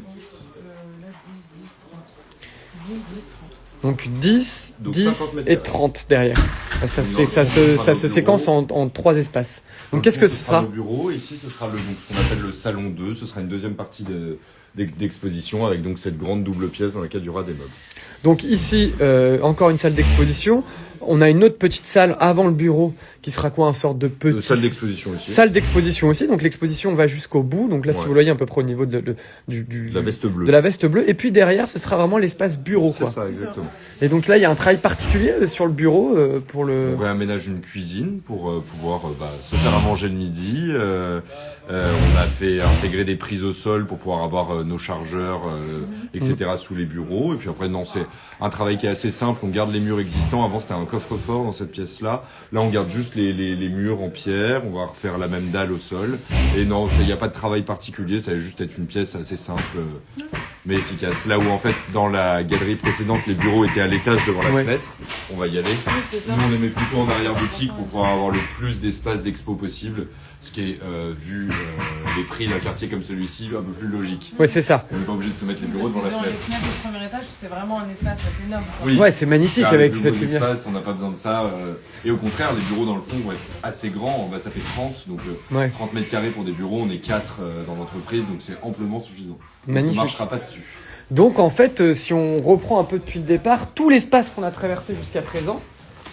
Donc 10, Donc 10 50 et 30 derrière. Ça se séquence en 3 espaces. Donc qu'est-ce que ce sera? Le bureau, ici ce sera ce qu'on appelle le salon 2, ce sera une deuxième partie d'exposition avec donc cette grande double pièce dans laquelle il y aura des meubles. Donc ici, encore une salle d'exposition. On a une autre petite salle avant le bureau qui sera quoi? Une sorte de petite Salle d'exposition aussi. Salle d'exposition aussi. Donc l'exposition va jusqu'au bout. Donc là, si vous voyez à peu près au niveau de la veste bleue. De la veste bleue. Et puis derrière, ce sera vraiment l'espace bureau, C'est quoi. ça, exactement. Et donc là, il y a un travail particulier sur le bureau pour le. On réaménage une cuisine pour pouvoir se faire à manger le midi. On a fait intégrer des prises au sol pour pouvoir avoir nos chargeurs, etc. sous les bureaux. Et puis après, non, c'est un travail qui est assez simple. On garde les murs existants. Avant, c'était un coffre-fort dans cette pièce-là. Là, on garde juste les murs en pierre. On va refaire la même dalle au sol. Et non, il n'y a pas de travail particulier. Ça va juste être une pièce assez simple, mais efficace. Là où, en fait, dans la galerie précédente, les bureaux étaient à l'étage devant la fenêtre. On va y aller. Oui, c'est ça. Nous, on les met plutôt en arrière-boutique pour pouvoir avoir le plus d'espace d'expo possible. Ce qui est, vu les prix d'un quartier comme celui-ci, un peu plus logique. Ouais, c'est ça. On n'est pas obligé de se mettre les bureaux Parce devant que la dans les fenêtre. fenêtres du premier étage, c'est vraiment un espace assez noble, quoi. Oui. Ouais, c'est magnifique avec le cette beau lumière. espace, on n'a pas besoin de ça. Et au contraire, les bureaux dans le fond vont être assez grands. Ça fait 30, donc 30 mètres carrés pour des bureaux. On est 4 dans l'entreprise, donc c'est amplement suffisant. Donc, Magnifique. ça marchera pas dessus. Donc en fait, si on reprend un peu depuis le départ, tout l'espace qu'on a traversé jusqu'à présent,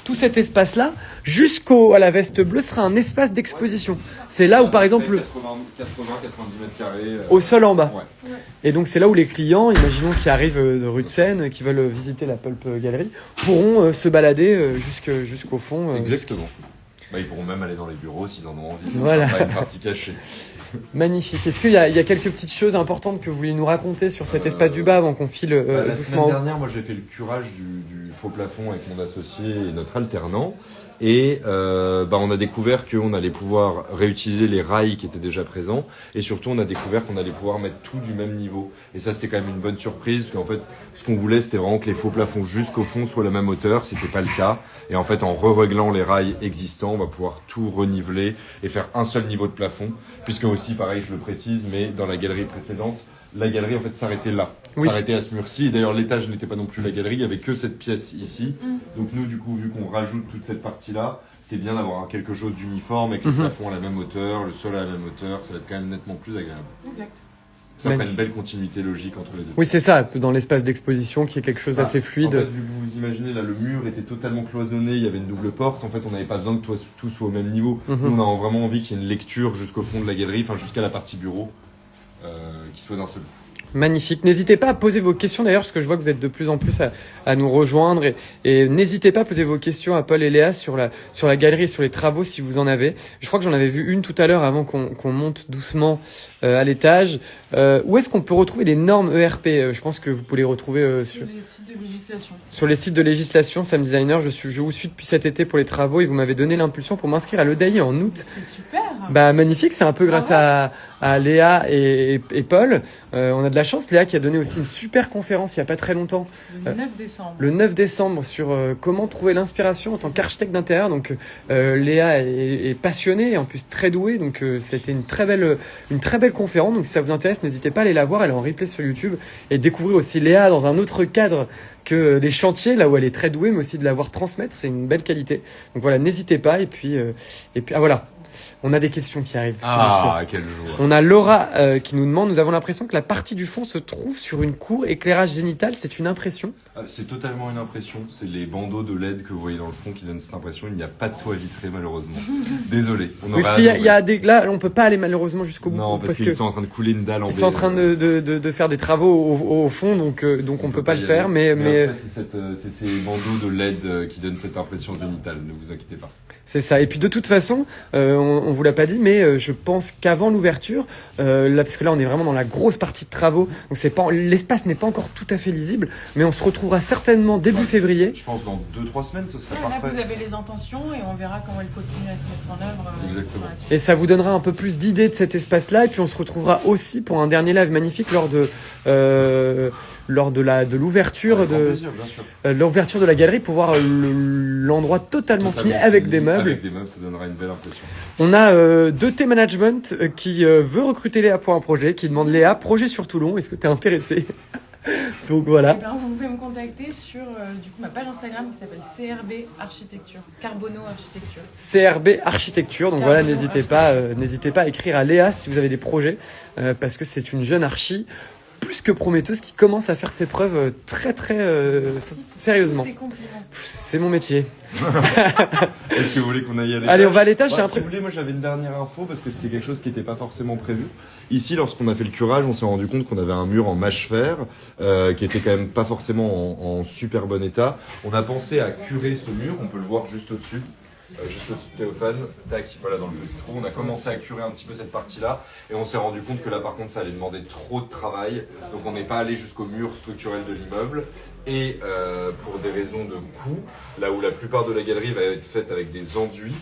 tout cet espace-là, jusqu'à la veste bleue, sera un espace d'exposition. C'est là où, par exemple, 80-90 mètres carrés. au sol en bas. Ouais. Et donc c'est là où les clients, imaginons qui arrivent de rue de Seine, qui veulent visiter la Pulp Gallery, pourront se balader jusqu'au fond. Exactement. Ils pourront même aller dans les bureaux s'ils en ont envie. Voilà. C'est pas une partie cachée. Magnifique. Est-ce qu'il y a quelques petites choses importantes que vous voulez nous raconter sur cet espace du bas avant qu'on file La doucement semaine dernière, moi j'ai fait le curage du faux plafond avec mon associé et notre alternant. Et on a découvert qu'on allait pouvoir réutiliser les rails qui étaient déjà présents. Et surtout, on a découvert qu'on allait pouvoir mettre tout du même niveau. Et ça, c'était quand même une bonne surprise. Parce qu'en fait, ce qu'on voulait, c'était vraiment que les faux plafonds jusqu'au fond soient la même hauteur. C'était pas le cas. Et en fait, en re-réglant les rails existants, on va pouvoir tout reniveler et faire un seul niveau de plafond. Puisque aussi, pareil, je le précise, mais dans la galerie précédente, la galerie en fait s'arrêtait là, s'arrêtait à ce mur-ci. Et d'ailleurs l'étage n'était pas non plus la galerie, il y avait que cette pièce ici. Donc nous du coup vu qu'on rajoute toute cette partie-là, c'est bien d'avoir quelque chose d'uniforme avec le plafond à la même hauteur, le sol à la même hauteur, ça va être quand même nettement plus agréable. Exact. Ça ferait une belle continuité logique entre les deux. Oui, c'est ça, dans l'espace d'exposition qui est quelque chose d'assez fluide. En fait, vu que vous imaginez, là, le mur était totalement cloisonné, il y avait une double porte. En fait, on n'avait pas besoin que tout soit au même niveau. Nous, on a vraiment envie qu'il y ait une lecture jusqu'au fond de la galerie, enfin jusqu'à la partie bureau, qui soit d'un seul coup. Magnifique. N'hésitez pas à poser vos questions d'ailleurs, parce que je vois que vous êtes de plus en plus à nous rejoindre. Et n'hésitez pas à poser vos questions à Paul et Léa sur la galerie et sur les travaux si vous en avez. Je crois que j'en avais vu une tout à l'heure avant qu'on monte doucement à l'étage. Où est-ce qu'on peut retrouver des normes ERP? Je pense que vous pouvez les retrouver Sur les sites de législation. Sur les sites de législation. Sam Designer, je vous suis depuis cet été pour les travaux et vous m'avez donné l'impulsion pour m'inscrire à l'EDAI en août. C'est super. Magnifique, c'est un peu grâce à Léa et Paul. On a de la chance, Léa qui a donné aussi une super conférence il n'y a pas très longtemps. Le 9 décembre. Le 9 décembre sur comment trouver l'inspiration en tant qu'architecte d'intérieur. Donc Léa est passionnée et en plus très douée. Donc c'était une très belle conférence. Donc si ça vous intéresse, n'hésitez pas à aller la voir. Elle est en replay sur YouTube et découvrir aussi Léa dans un autre cadre que les chantiers, là où elle est très douée, mais aussi de la voir transmettre. C'est une belle qualité. Donc voilà, n'hésitez pas. Et puis voilà. On a des questions qui arrivent. Ah, quelle joie. On a Laura qui nous demande, nous avons l'impression que la partie du fond se trouve sur une cour, éclairage zénital, c'est une impression? C'est totalement une impression. C'est les bandeaux de LED que vous voyez dans le fond qui donnent cette impression. Il n'y a pas de toit vitré malheureusement. Désolé. Oui, parce qu'il y a des... Là, on peut pas aller malheureusement jusqu'au bout. Non, parce qu'ils sont en train de couler une dalle en Ils sont en train de faire des travaux au fond, donc on peut pas le faire. Mais après, c'est ces bandeaux de LED qui donnent cette impression zénitale. Ne vous inquiétez pas. C'est ça. Et puis de toute façon, on vous l'a pas dit, mais je pense qu'avant l'ouverture, là, parce que là on est vraiment dans la grosse partie de travaux, donc c'est pas, l'espace n'est pas encore tout à fait lisible, mais on se retrouvera certainement début février. Je pense dans 2-3 semaines, ce serait Là, parfait. vous avez les intentions et on verra comment elles continuent à se mettre en œuvre. Exactement. par la suite. Et ça vous donnera un peu plus d'idées de cet espace-là, et puis on se retrouvera aussi pour un dernier live magnifique lors de l'ouverture Avec grand de plaisir, bien sûr. l'ouverture de la galerie pour voir l'endroit totalement fini avec des meubles. Avec des meubles, ça donnera une belle impression. On a 2T Management qui veut recruter Léa pour un projet, qui demande Léa, projet sur Toulon, est-ce que tu es intéressée? Donc voilà. Eh ben, vous pouvez me contacter sur du coup, ma page Instagram qui s'appelle CRB Architecture, Carbono Architecture. CRB Architecture, donc Carbono voilà, n'hésitez pas à écrire à Léa si vous avez des projets, parce que c'est une jeune archi plus que prometteuse qui commence à faire ses preuves très sérieusement. C'est compliment. C'est mon métier. Est-ce que vous voulez qu'on aille à l'étage? Allez, on va à l'étage. Bah, si vous voulez, moi j'avais une dernière info parce que c'était quelque chose qui n'était pas forcément prévu. Ici, lorsqu'on a fait le curage, on s'est rendu compte qu'on avait un mur en mâche-fer qui était quand même pas forcément en super bon état. On a pensé à curer ce mur, on peut le voir juste au-dessus. Juste au-dessus de Théophane, tac, voilà dans le petit trou. On a commencé à curer un petit peu cette partie-là et on s'est rendu compte que là par contre ça allait demander trop de travail. Donc on n'est pas allé jusqu'au mur structurel de l'immeuble. Et pour des raisons de coût, là où la plupart de la galerie va être faite avec des enduits,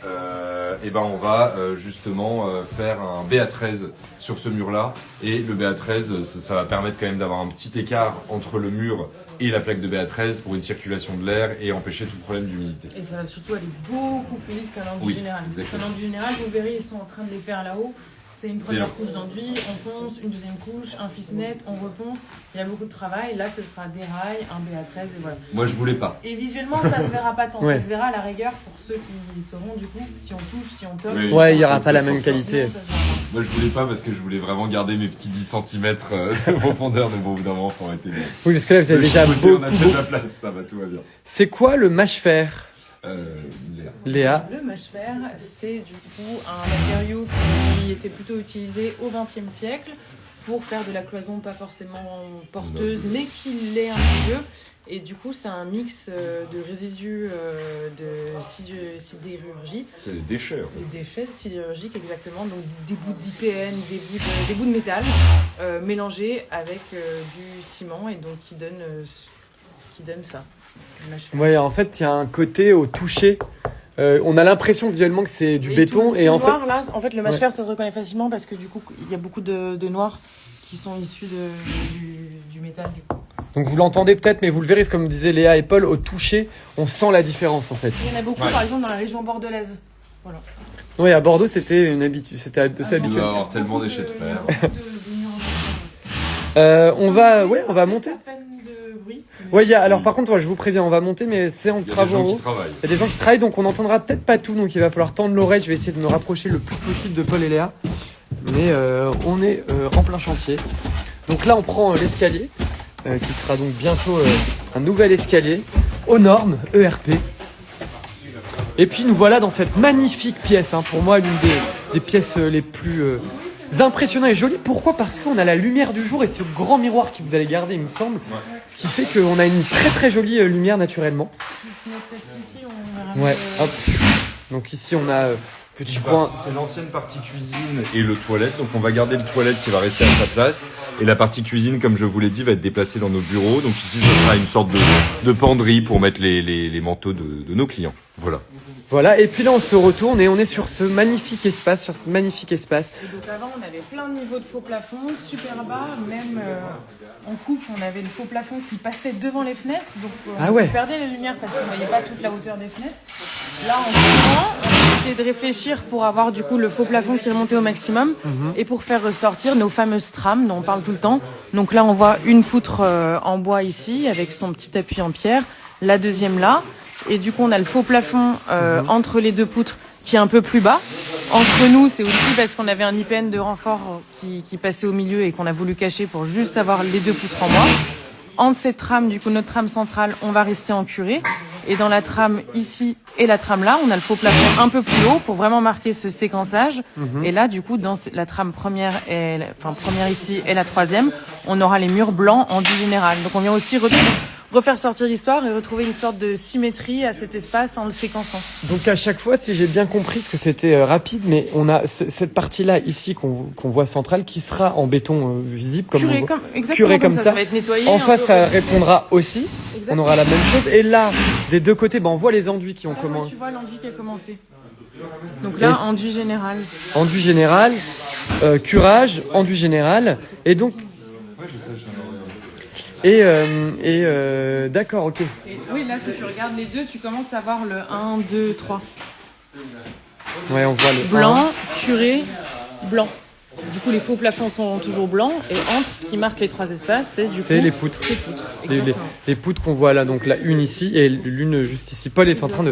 et ben on va justement faire un BA13 sur ce mur-là. Et le BA13, ça va permettre quand même d'avoir un petit écart entre le mur et la plaque de BA13 pour une circulation de l'air et empêcher tout problème d'humidité. Et ça va surtout aller beaucoup plus vite qu'un enduit Oui, général. Parce exactement. qu'un enduit général, vous verrez, ils sont en train de les faire là-haut. C'est une première couche d'enduit, on ponce, une deuxième couche, un fils-net, on reponce. Il y a beaucoup de travail. Là, ce sera des rails, un BA13 et voilà. Moi je voulais pas. Et visuellement, ça se verra pas tant. Ouais. Ça se verra à la rigueur pour ceux qui sauront du coup, si on touche, si on toque. Oui. Ouais, il y aura Ça, pas la ça, même ça, qualité. Sinon, ça se verra pas. Moi je voulais pas parce que je voulais vraiment garder mes petits 10 cm de profondeur, mais bon, au bout d'un moment, faut arrêter. Oui, parce que là vous avez déjà On beaucoup. a déjà de la place, ça va, tout va bien. C'est quoi le mâche-fer, Léa. Léa? Le mâche-fer, c'est du coup un matériau qui était plutôt utilisé au XXe siècle pour faire de la cloison pas forcément porteuse, mais qui l'est un petit peu. Et du coup, c'est un mix de résidus de sidérurgie, C'est des déchets. En fait. des déchets sidérurgiques exactement, donc des bouts d'IPN, des bouts de métal mélangés avec du ciment et donc qui donne ça. le mâche-fer. Ouais, en fait, il y a un côté au toucher. On a l'impression visuellement que c'est du béton tout et en fait. noir, là, en fait, le mâche-fer, ça se reconnaît facilement parce que du coup, il y a beaucoup de noirs qui sont issus du métal. Du coup. Donc vous l'entendez peut-être, mais vous le verrez, comme disait Léa et Paul, au toucher, on sent la différence en fait. Il y en a beaucoup, Ouais. par exemple, dans la région bordelaise. Voilà. Oui, à Bordeaux, c'était une habitude, c'était assez Il habituel. doit avoir tellement déchets de fer. On va monter. À peine de bruit. Ouais, alors par contre, ouais, je vous préviens, on va monter, mais c'est en Il y a des travaux en gens haut. qui travaillent. Il y a des gens qui travaillent, donc on n'entendra peut-être pas tout, donc il va falloir tendre l'oreille. Je vais essayer de me rapprocher le plus possible de Paul et Léa. Mais on est en plein chantier. Donc là, on prend l'escalier, qui sera donc bientôt un nouvel escalier aux normes ERP. Et puis nous voilà dans cette magnifique pièce, hein, pour moi l'une des pièces les plus impressionnantes et jolies. Pourquoi ? Parce qu'on a la lumière du jour et ce grand miroir qui vous allez garder, il me semble. Ouais. Ce qui fait qu'on a une très très jolie lumière naturellement. Peut-être ici, on verra Ouais, mieux. hop. Donc ici on a petit coin. C'est l'ancienne partie cuisine et le toilette. Donc on va garder le toilette qui va rester à sa place. Et la partie cuisine, comme je vous l'ai dit, va être déplacée dans nos bureaux. Donc ici, ce sera une sorte de penderie pour mettre les manteaux de nos clients. Voilà. Voilà, et puis là on se retourne et on est sur ce magnifique espace, sur ce magnifique espace. Et donc avant, on avait plein de niveaux de faux plafond, super bas, même en coupe, on avait le faux plafond qui passait devant les fenêtres, donc Ah ouais. on perdait la lumière parce qu'on ne voyait pas toute la hauteur des fenêtres. Là, en ce moment, on a essayé de réfléchir pour avoir du coup le faux plafond qui remontait au maximum et pour faire ressortir nos fameuses trames dont on parle tout le temps. Donc là, on voit une poutre en bois ici avec son petit appui en pierre, la deuxième là. Et du coup, on a le faux plafond entre les deux poutres qui est un peu plus bas. Entre nous, c'est aussi parce qu'on avait un IPN de renfort qui passait au milieu et qu'on a voulu cacher pour juste avoir les deux poutres en bois. Entre cette trame, du coup, notre trame centrale, on va rester en curé. Et dans la trame ici et la trame là, on a le faux plafond un peu plus haut pour vraiment marquer ce séquençage. Et là, du coup, dans la trame première première ici et la troisième, on aura les murs blancs en du général. Donc, on vient aussi refaire sortir l'histoire et retrouver une sorte de symétrie à cet espace en le séquençant. Donc à chaque fois, si j'ai bien compris, parce que c'était rapide, mais on a cette partie-là ici qu'on voit centrale qui sera en béton visible, comme Curé on voit. comme, exactement Curé comme ça. ça va être nettoyé. En un face, peu- ça répondra aussi. Exactement. On aura la même chose. Et là, des deux côtés, on voit les enduits qui ont Ouais, commencé. tu vois l'enduit qui a commencé. Donc là, Et- enduit général. Enduit général, curage, enduit général, et donc. D'accord, ok. Et oui, là, si tu regardes les deux, tu commences à voir le 1, 2, 3. Ouais, on voit le Blanc, curé, blanc. Du coup, les faux plafonds sont toujours blancs. Et entre, ce qui marque les trois espaces, c'est du coup... C'est les poutres. C'est poutres, Les exactement. poutres qu'on voit là, donc la une ici et l'une juste ici. Paul est en train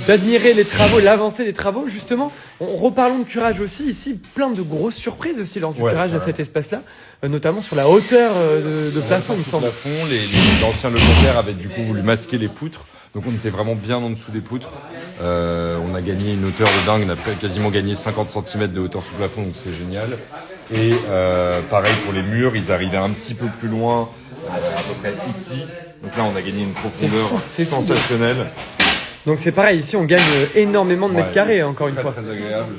d'admirer les travaux, l'avancée des travaux. Justement, reparlons de curage aussi. Ici, plein de grosses surprises aussi lors du curage à cet espace-là, notamment sur la hauteur de plafond, il me semble. Plafond, l'ancien locataire avait du coup voulu masquer les poutres. Donc on était vraiment bien en dessous des poutres. On a gagné une hauteur de dingue, on a quasiment gagné 50 cm de hauteur sous plafond, donc c'est génial. Et pareil pour les murs, ils arrivaient un petit peu plus loin, à peu près ici. Donc là on a gagné une profondeur C'est fou. sensationnelle. Donc c'est pareil, ici on gagne énormément de mètres carrés, encore une très, fois. Très agréable.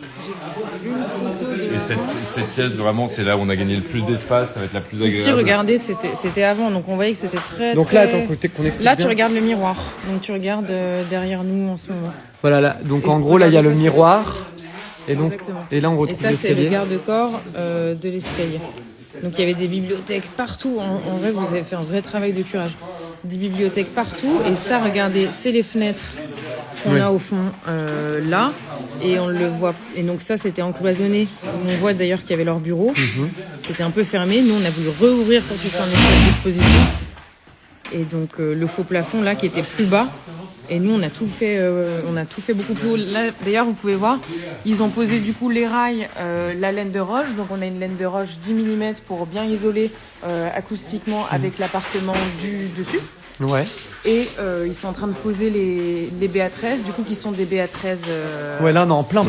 Et cette pièce, vraiment, c'est là où on a gagné le plus d'espace, ça va être la plus agréable. Ici, regardez, c'était avant, donc on voyait que c'était très... Donc là, attends, qu'on explique là, bien. tu regardes le miroir, donc tu regardes derrière nous en ce moment. Voilà, là, donc Et en je gros, là, il y a le regardais ça, miroir. Et donc, Exactement. et là, on Et retrouve ça, c'est le l'escalier. garde-corps de l'escalier. Donc il y avait des bibliothèques partout. En vrai, vous avez fait un vrai travail de curage. Des bibliothèques partout. Et ça, regardez, c'est les fenêtres qu'on a au fond là. Et on le voit. Et donc ça, c'était encloisonné. On voit d'ailleurs qu'il y avait leur bureau. C'était un peu fermé. Nous, on a voulu rouvrir pour que ce soit un espace d'exposition. Et donc le faux plafond là, qui était plus bas. Et nous, on a tout fait beaucoup plus haut. Là, d'ailleurs, vous pouvez voir, ils ont posé du coup les rails, la laine de roche. Donc, on a une laine de roche 10 mm pour bien isoler acoustiquement avec l'appartement du dessus. Ouais. Et ils sont en train de poser les BA13, du coup, qui sont des BA13. Ouais, là, on est en plein.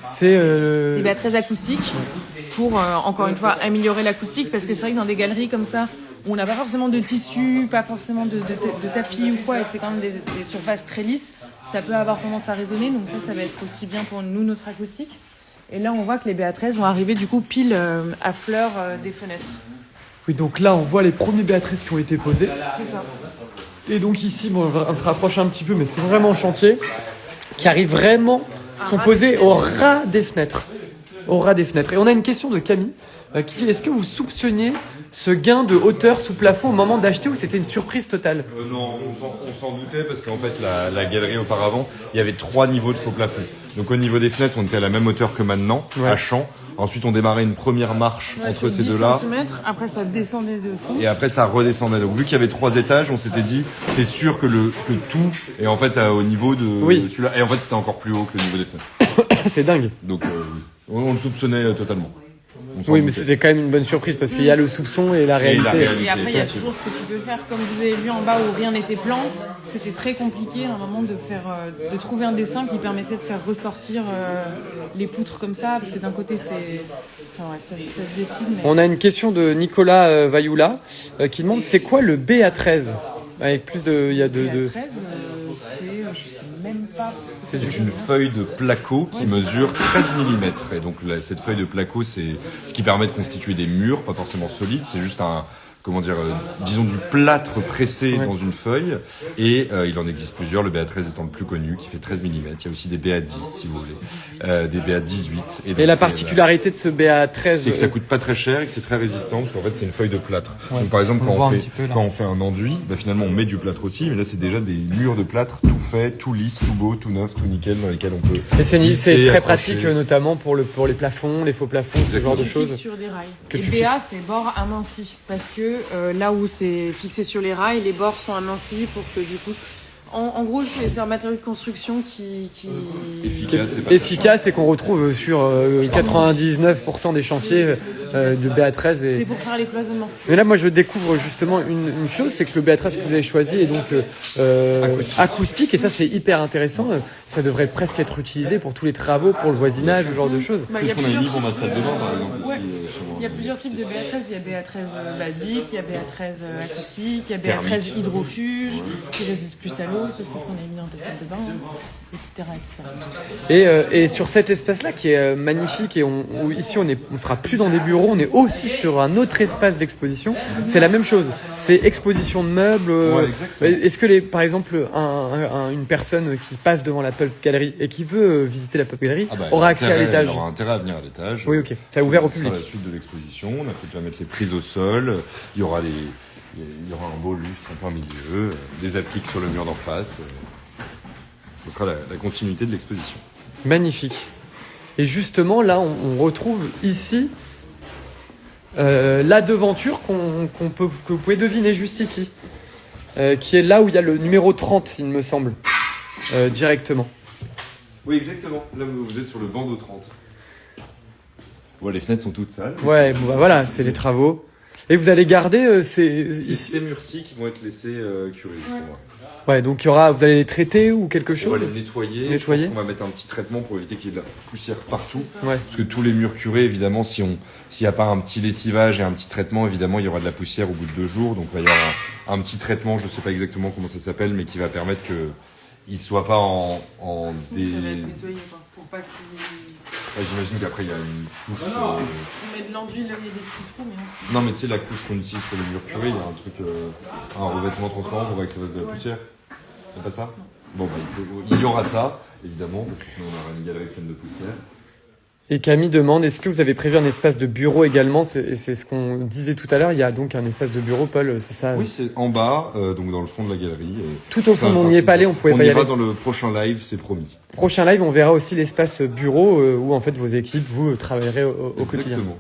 C'est Des BA13 acoustiques pour, encore une fois, améliorer l'acoustique. Parce que c'est vrai que dans des galeries comme ça, où on n'a pas forcément de tissu, pas forcément de tapis ou quoi, et que c'est quand même des surfaces très lisses, ça peut avoir tendance à résonner. Donc ça va être aussi bien pour nous, notre acoustique. Et là, on voit que les BA13 vont arriver du coup pile à fleur des fenêtres. Oui, donc là, on voit les premiers Béatrices qui ont été posés. C'est ça. Et donc ici, bon, on se rapproche un petit peu, mais c'est vraiment chantier qui arrive vraiment, sont posés au ras des fenêtres. Au ras des fenêtres. Et on a une question de Camille qui dit, est-ce que vous soupçonniez ce gain de hauteur sous plafond au moment d'acheter ou c'était une surprise totale? Non, on s'en doutait parce qu'en fait, la galerie auparavant, il y avait 3 niveaux de faux plafond. Donc au niveau des fenêtres, on était à la même hauteur que maintenant, à champ. Ensuite, on démarrait une première marche entre ces deux-là. 10 cm, après ça descendait de fond. Et après, ça redescendait. Donc vu qu'il y avait 3 étages, on s'était dit, c'est sûr que que tout est en fait au niveau de celui-là. Et en fait, c'était encore plus haut que le niveau des fenêtres. C'est dingue. Donc on le soupçonnait totalement. Oui, mais c'était quand même une bonne surprise parce qu'il y a le soupçon et la réalité. Et après, il y a toujours ce que tu peux faire. Comme vous avez vu en bas où rien n'était plan, c'était très compliqué à un moment de trouver un dessin qui permettait de faire ressortir les poutres comme ça. Parce que d'un côté, ça se dessine. Mais... On a une question de Nicolas Vailloula qui demande c'est quoi le BA13 avec plus de... Il y a BA13, je sais même pas. C'est une feuille de placo qui mesure 13 mm. Et donc cette feuille de placo, c'est ce qui permet de constituer des murs, pas forcément solides, c'est juste disons du plâtre pressé dans une feuille. Et il en existe plusieurs, le BA13 étant le plus connu, qui fait 13 mm. Il y a aussi des BA10 si vous voulez, des BA18. Et la particularité de ce BA13, c'est que ça coûte pas très cher et que c'est très résistant, parce qu'en fait c'est une feuille de plâtre. Donc par exemple quand on fait un enduit, finalement on met du plâtre aussi, mais là c'est déjà des murs de plâtre tout fait, tout lisse, tout beau, tout neuf, tout nickel, dans lesquels on peut. Et c'est glisser, très accrocher. pratique notamment pour les plafonds, les faux plafonds, ce genre de choses. Sur des rails. Que Et tu BA, c'est bord aminci, parce que là où c'est fixé sur les rails, les bords sont amincis pour que du coup... En gros, c'est un matériau de construction qui efficace et qu'on retrouve sur 99% des chantiers de BA13. C'est pour faire les cloisonnements. Mais là, moi, je découvre justement une chose, c'est que le BA13 que vous avez choisi est donc acoustique, et ça, c'est hyper intéressant. Ça devrait presque être utilisé pour tous les travaux, pour le voisinage, ce genre de choses. C'est ce qu'on a mis pour ma salle de bain, par exemple, ici, chez moi. Il y a plusieurs types de BA13. Il y a BA13 basique, il y a BA13 acoustique, il y a BA13 hydrofuge, qui résiste plus à l'eau. Ça, c'est ce qu'on a mis dans ta salle de bain, etc., etc. Et sur cet espace-là qui est magnifique et ici on sera plus dans des bureaux, on est aussi sur un autre espace d'exposition. C'est la même chose. C'est exposition de meubles. Est-ce que par exemple une personne qui passe devant la Pulp Gallery et qui veut visiter la Pulp Gallery aura accès à l'étage? Il aura intérêt à venir à l'étage. Oui, ok. C'est ouvert au public. Ce sera la suite de l'exposition. On a pu déjà mettre les prises au sol. Il y aura un beau lustre en plein milieu, des appliques sur le mur d'en face. Ce sera la continuité de l'exposition. Magnifique. Et justement, là, on retrouve ici la devanture que vous pouvez deviner juste ici, qui est là où il y a le numéro 30, il me semble, directement. Oui, exactement. Là, vous êtes sur le bandeau 30. Ouais, les fenêtres sont toutes sales. Ouais, bon, bah, voilà, c'est les travaux. Et vous allez garder ces murs-ci qui vont être laissés curés, justement. Ouais, donc vous allez les traiter ou quelque chose? On va les nettoyer. Je pense qu'on va mettre un petit traitement pour éviter qu'il y ait de la poussière partout. Ouais. Parce que tous les murs curés, évidemment, s'il n'y a pas un petit lessivage et un petit traitement, évidemment, il y aura de la poussière au bout de 2 jours. Donc, il va y avoir un petit traitement, je ne sais pas exactement comment ça s'appelle, mais qui va permettre qu'il ne soit pas en des... Ça va être nettoyé, quoi, pour pas qu'il... Ouais, j'imagine qu'après, il y a une couche... On met de l'enduit là où il y a des petits trous, mais on... Non, mais tu sais, la couche qu'on utilise sur le mur curé, il y a un truc, un revêtement transparent pour pas que ça fasse de la poussière. C'est pas ça? Bon, bah, il y aura ça, évidemment, parce que sinon on aura une galerie pleine de poussière. Et Camille demande, est-ce que vous avez prévu un espace de bureau également? C'est ce qu'on disait tout à l'heure, il y a donc un espace de bureau, Paul, c'est ça? Oui, c'est en bas, donc dans le fond de la galerie. Tout au fond, on n'y est pas allé, on pouvait pas y aller. On ira dans le prochain live, c'est promis. Prochain live, on verra aussi l'espace bureau où en fait vos équipes, vous travaillerez au quotidien. Exactement.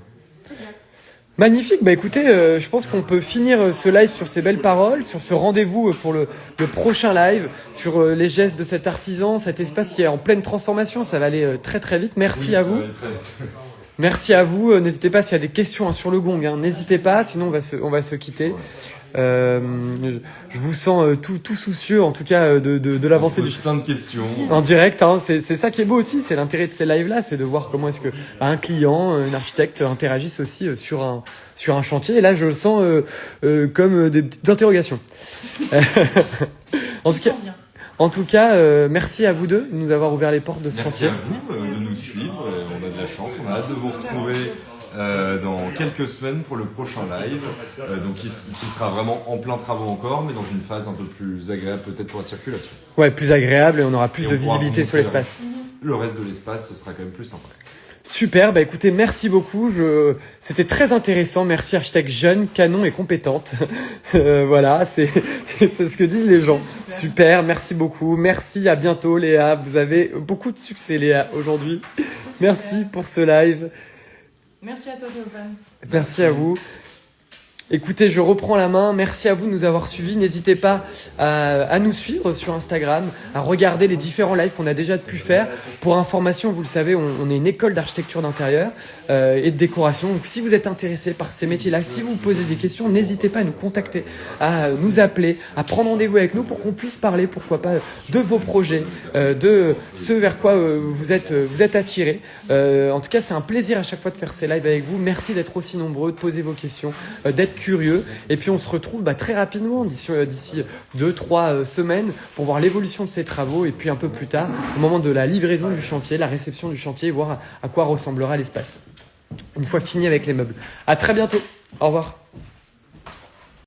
Magnifique, bah écoutez, je pense qu'on peut finir ce live sur ces belles paroles, sur ce rendez-vous pour le prochain live, sur les gestes de cet artisan, cet espace qui est en pleine transformation, ça va aller très très vite. Merci à vous. Merci à vous. N'hésitez pas s'il y a des questions sur le gong, n'hésitez pas, sinon on va se quitter. Je vous sens tout soucieux en tout cas de l'avancée du plein de questions en direct, c'est ça qui est beau aussi, c'est l'intérêt de ces lives là, c'est de voir comment est-ce que un client, un architecte interagissent aussi sur un chantier, et là je le sens comme des petites interrogations. En tout cas, merci à vous deux de nous avoir ouvert les portes de ce chantier. Merci à vous de nous suivre, on a de la chance, on a hâte de vous retrouver dans quelques semaines pour le prochain live, donc qui sera vraiment en plein travaux encore, mais dans une phase un peu plus agréable peut-être pour la circulation. Ouais, plus agréable, et on aura plus de visibilité sur l'espace. Le reste de l'espace, ce sera quand même plus sympa. Super, bah écoutez, merci beaucoup. C'était très intéressant. Merci, architecte jeune, canon et compétente. Voilà, c'est ce que disent les gens. Super, merci beaucoup. Merci, à bientôt, Léa. Vous avez beaucoup de succès, Léa, aujourd'hui. Merci pour ce live. Merci à toi, Théophane. Merci à vous. Écoutez, je reprends la main. Merci à vous de nous avoir suivis. N'hésitez pas à nous suivre sur Instagram, à regarder les différents lives qu'on a déjà pu faire. Pour information, vous le savez, on est une école d'architecture d'intérieur et de décoration. Donc, si vous êtes intéressé par ces métiers-là, si vous posez des questions, n'hésitez pas à nous contacter, à nous appeler, à prendre rendez-vous avec nous pour qu'on puisse parler, pourquoi pas, de vos projets, de ce vers quoi vous êtes attirés. En tout cas, c'est un plaisir à chaque fois de faire ces lives avec vous. Merci d'être aussi nombreux, de poser vos questions, d'être curieux, et puis on se retrouve très rapidement d'ici 2-3 semaines pour voir l'évolution de ces travaux, et puis un peu plus tard au moment de la livraison du chantier, la réception du chantier, voir à quoi ressemblera l'espace une fois fini avec les meubles. À très bientôt, au revoir.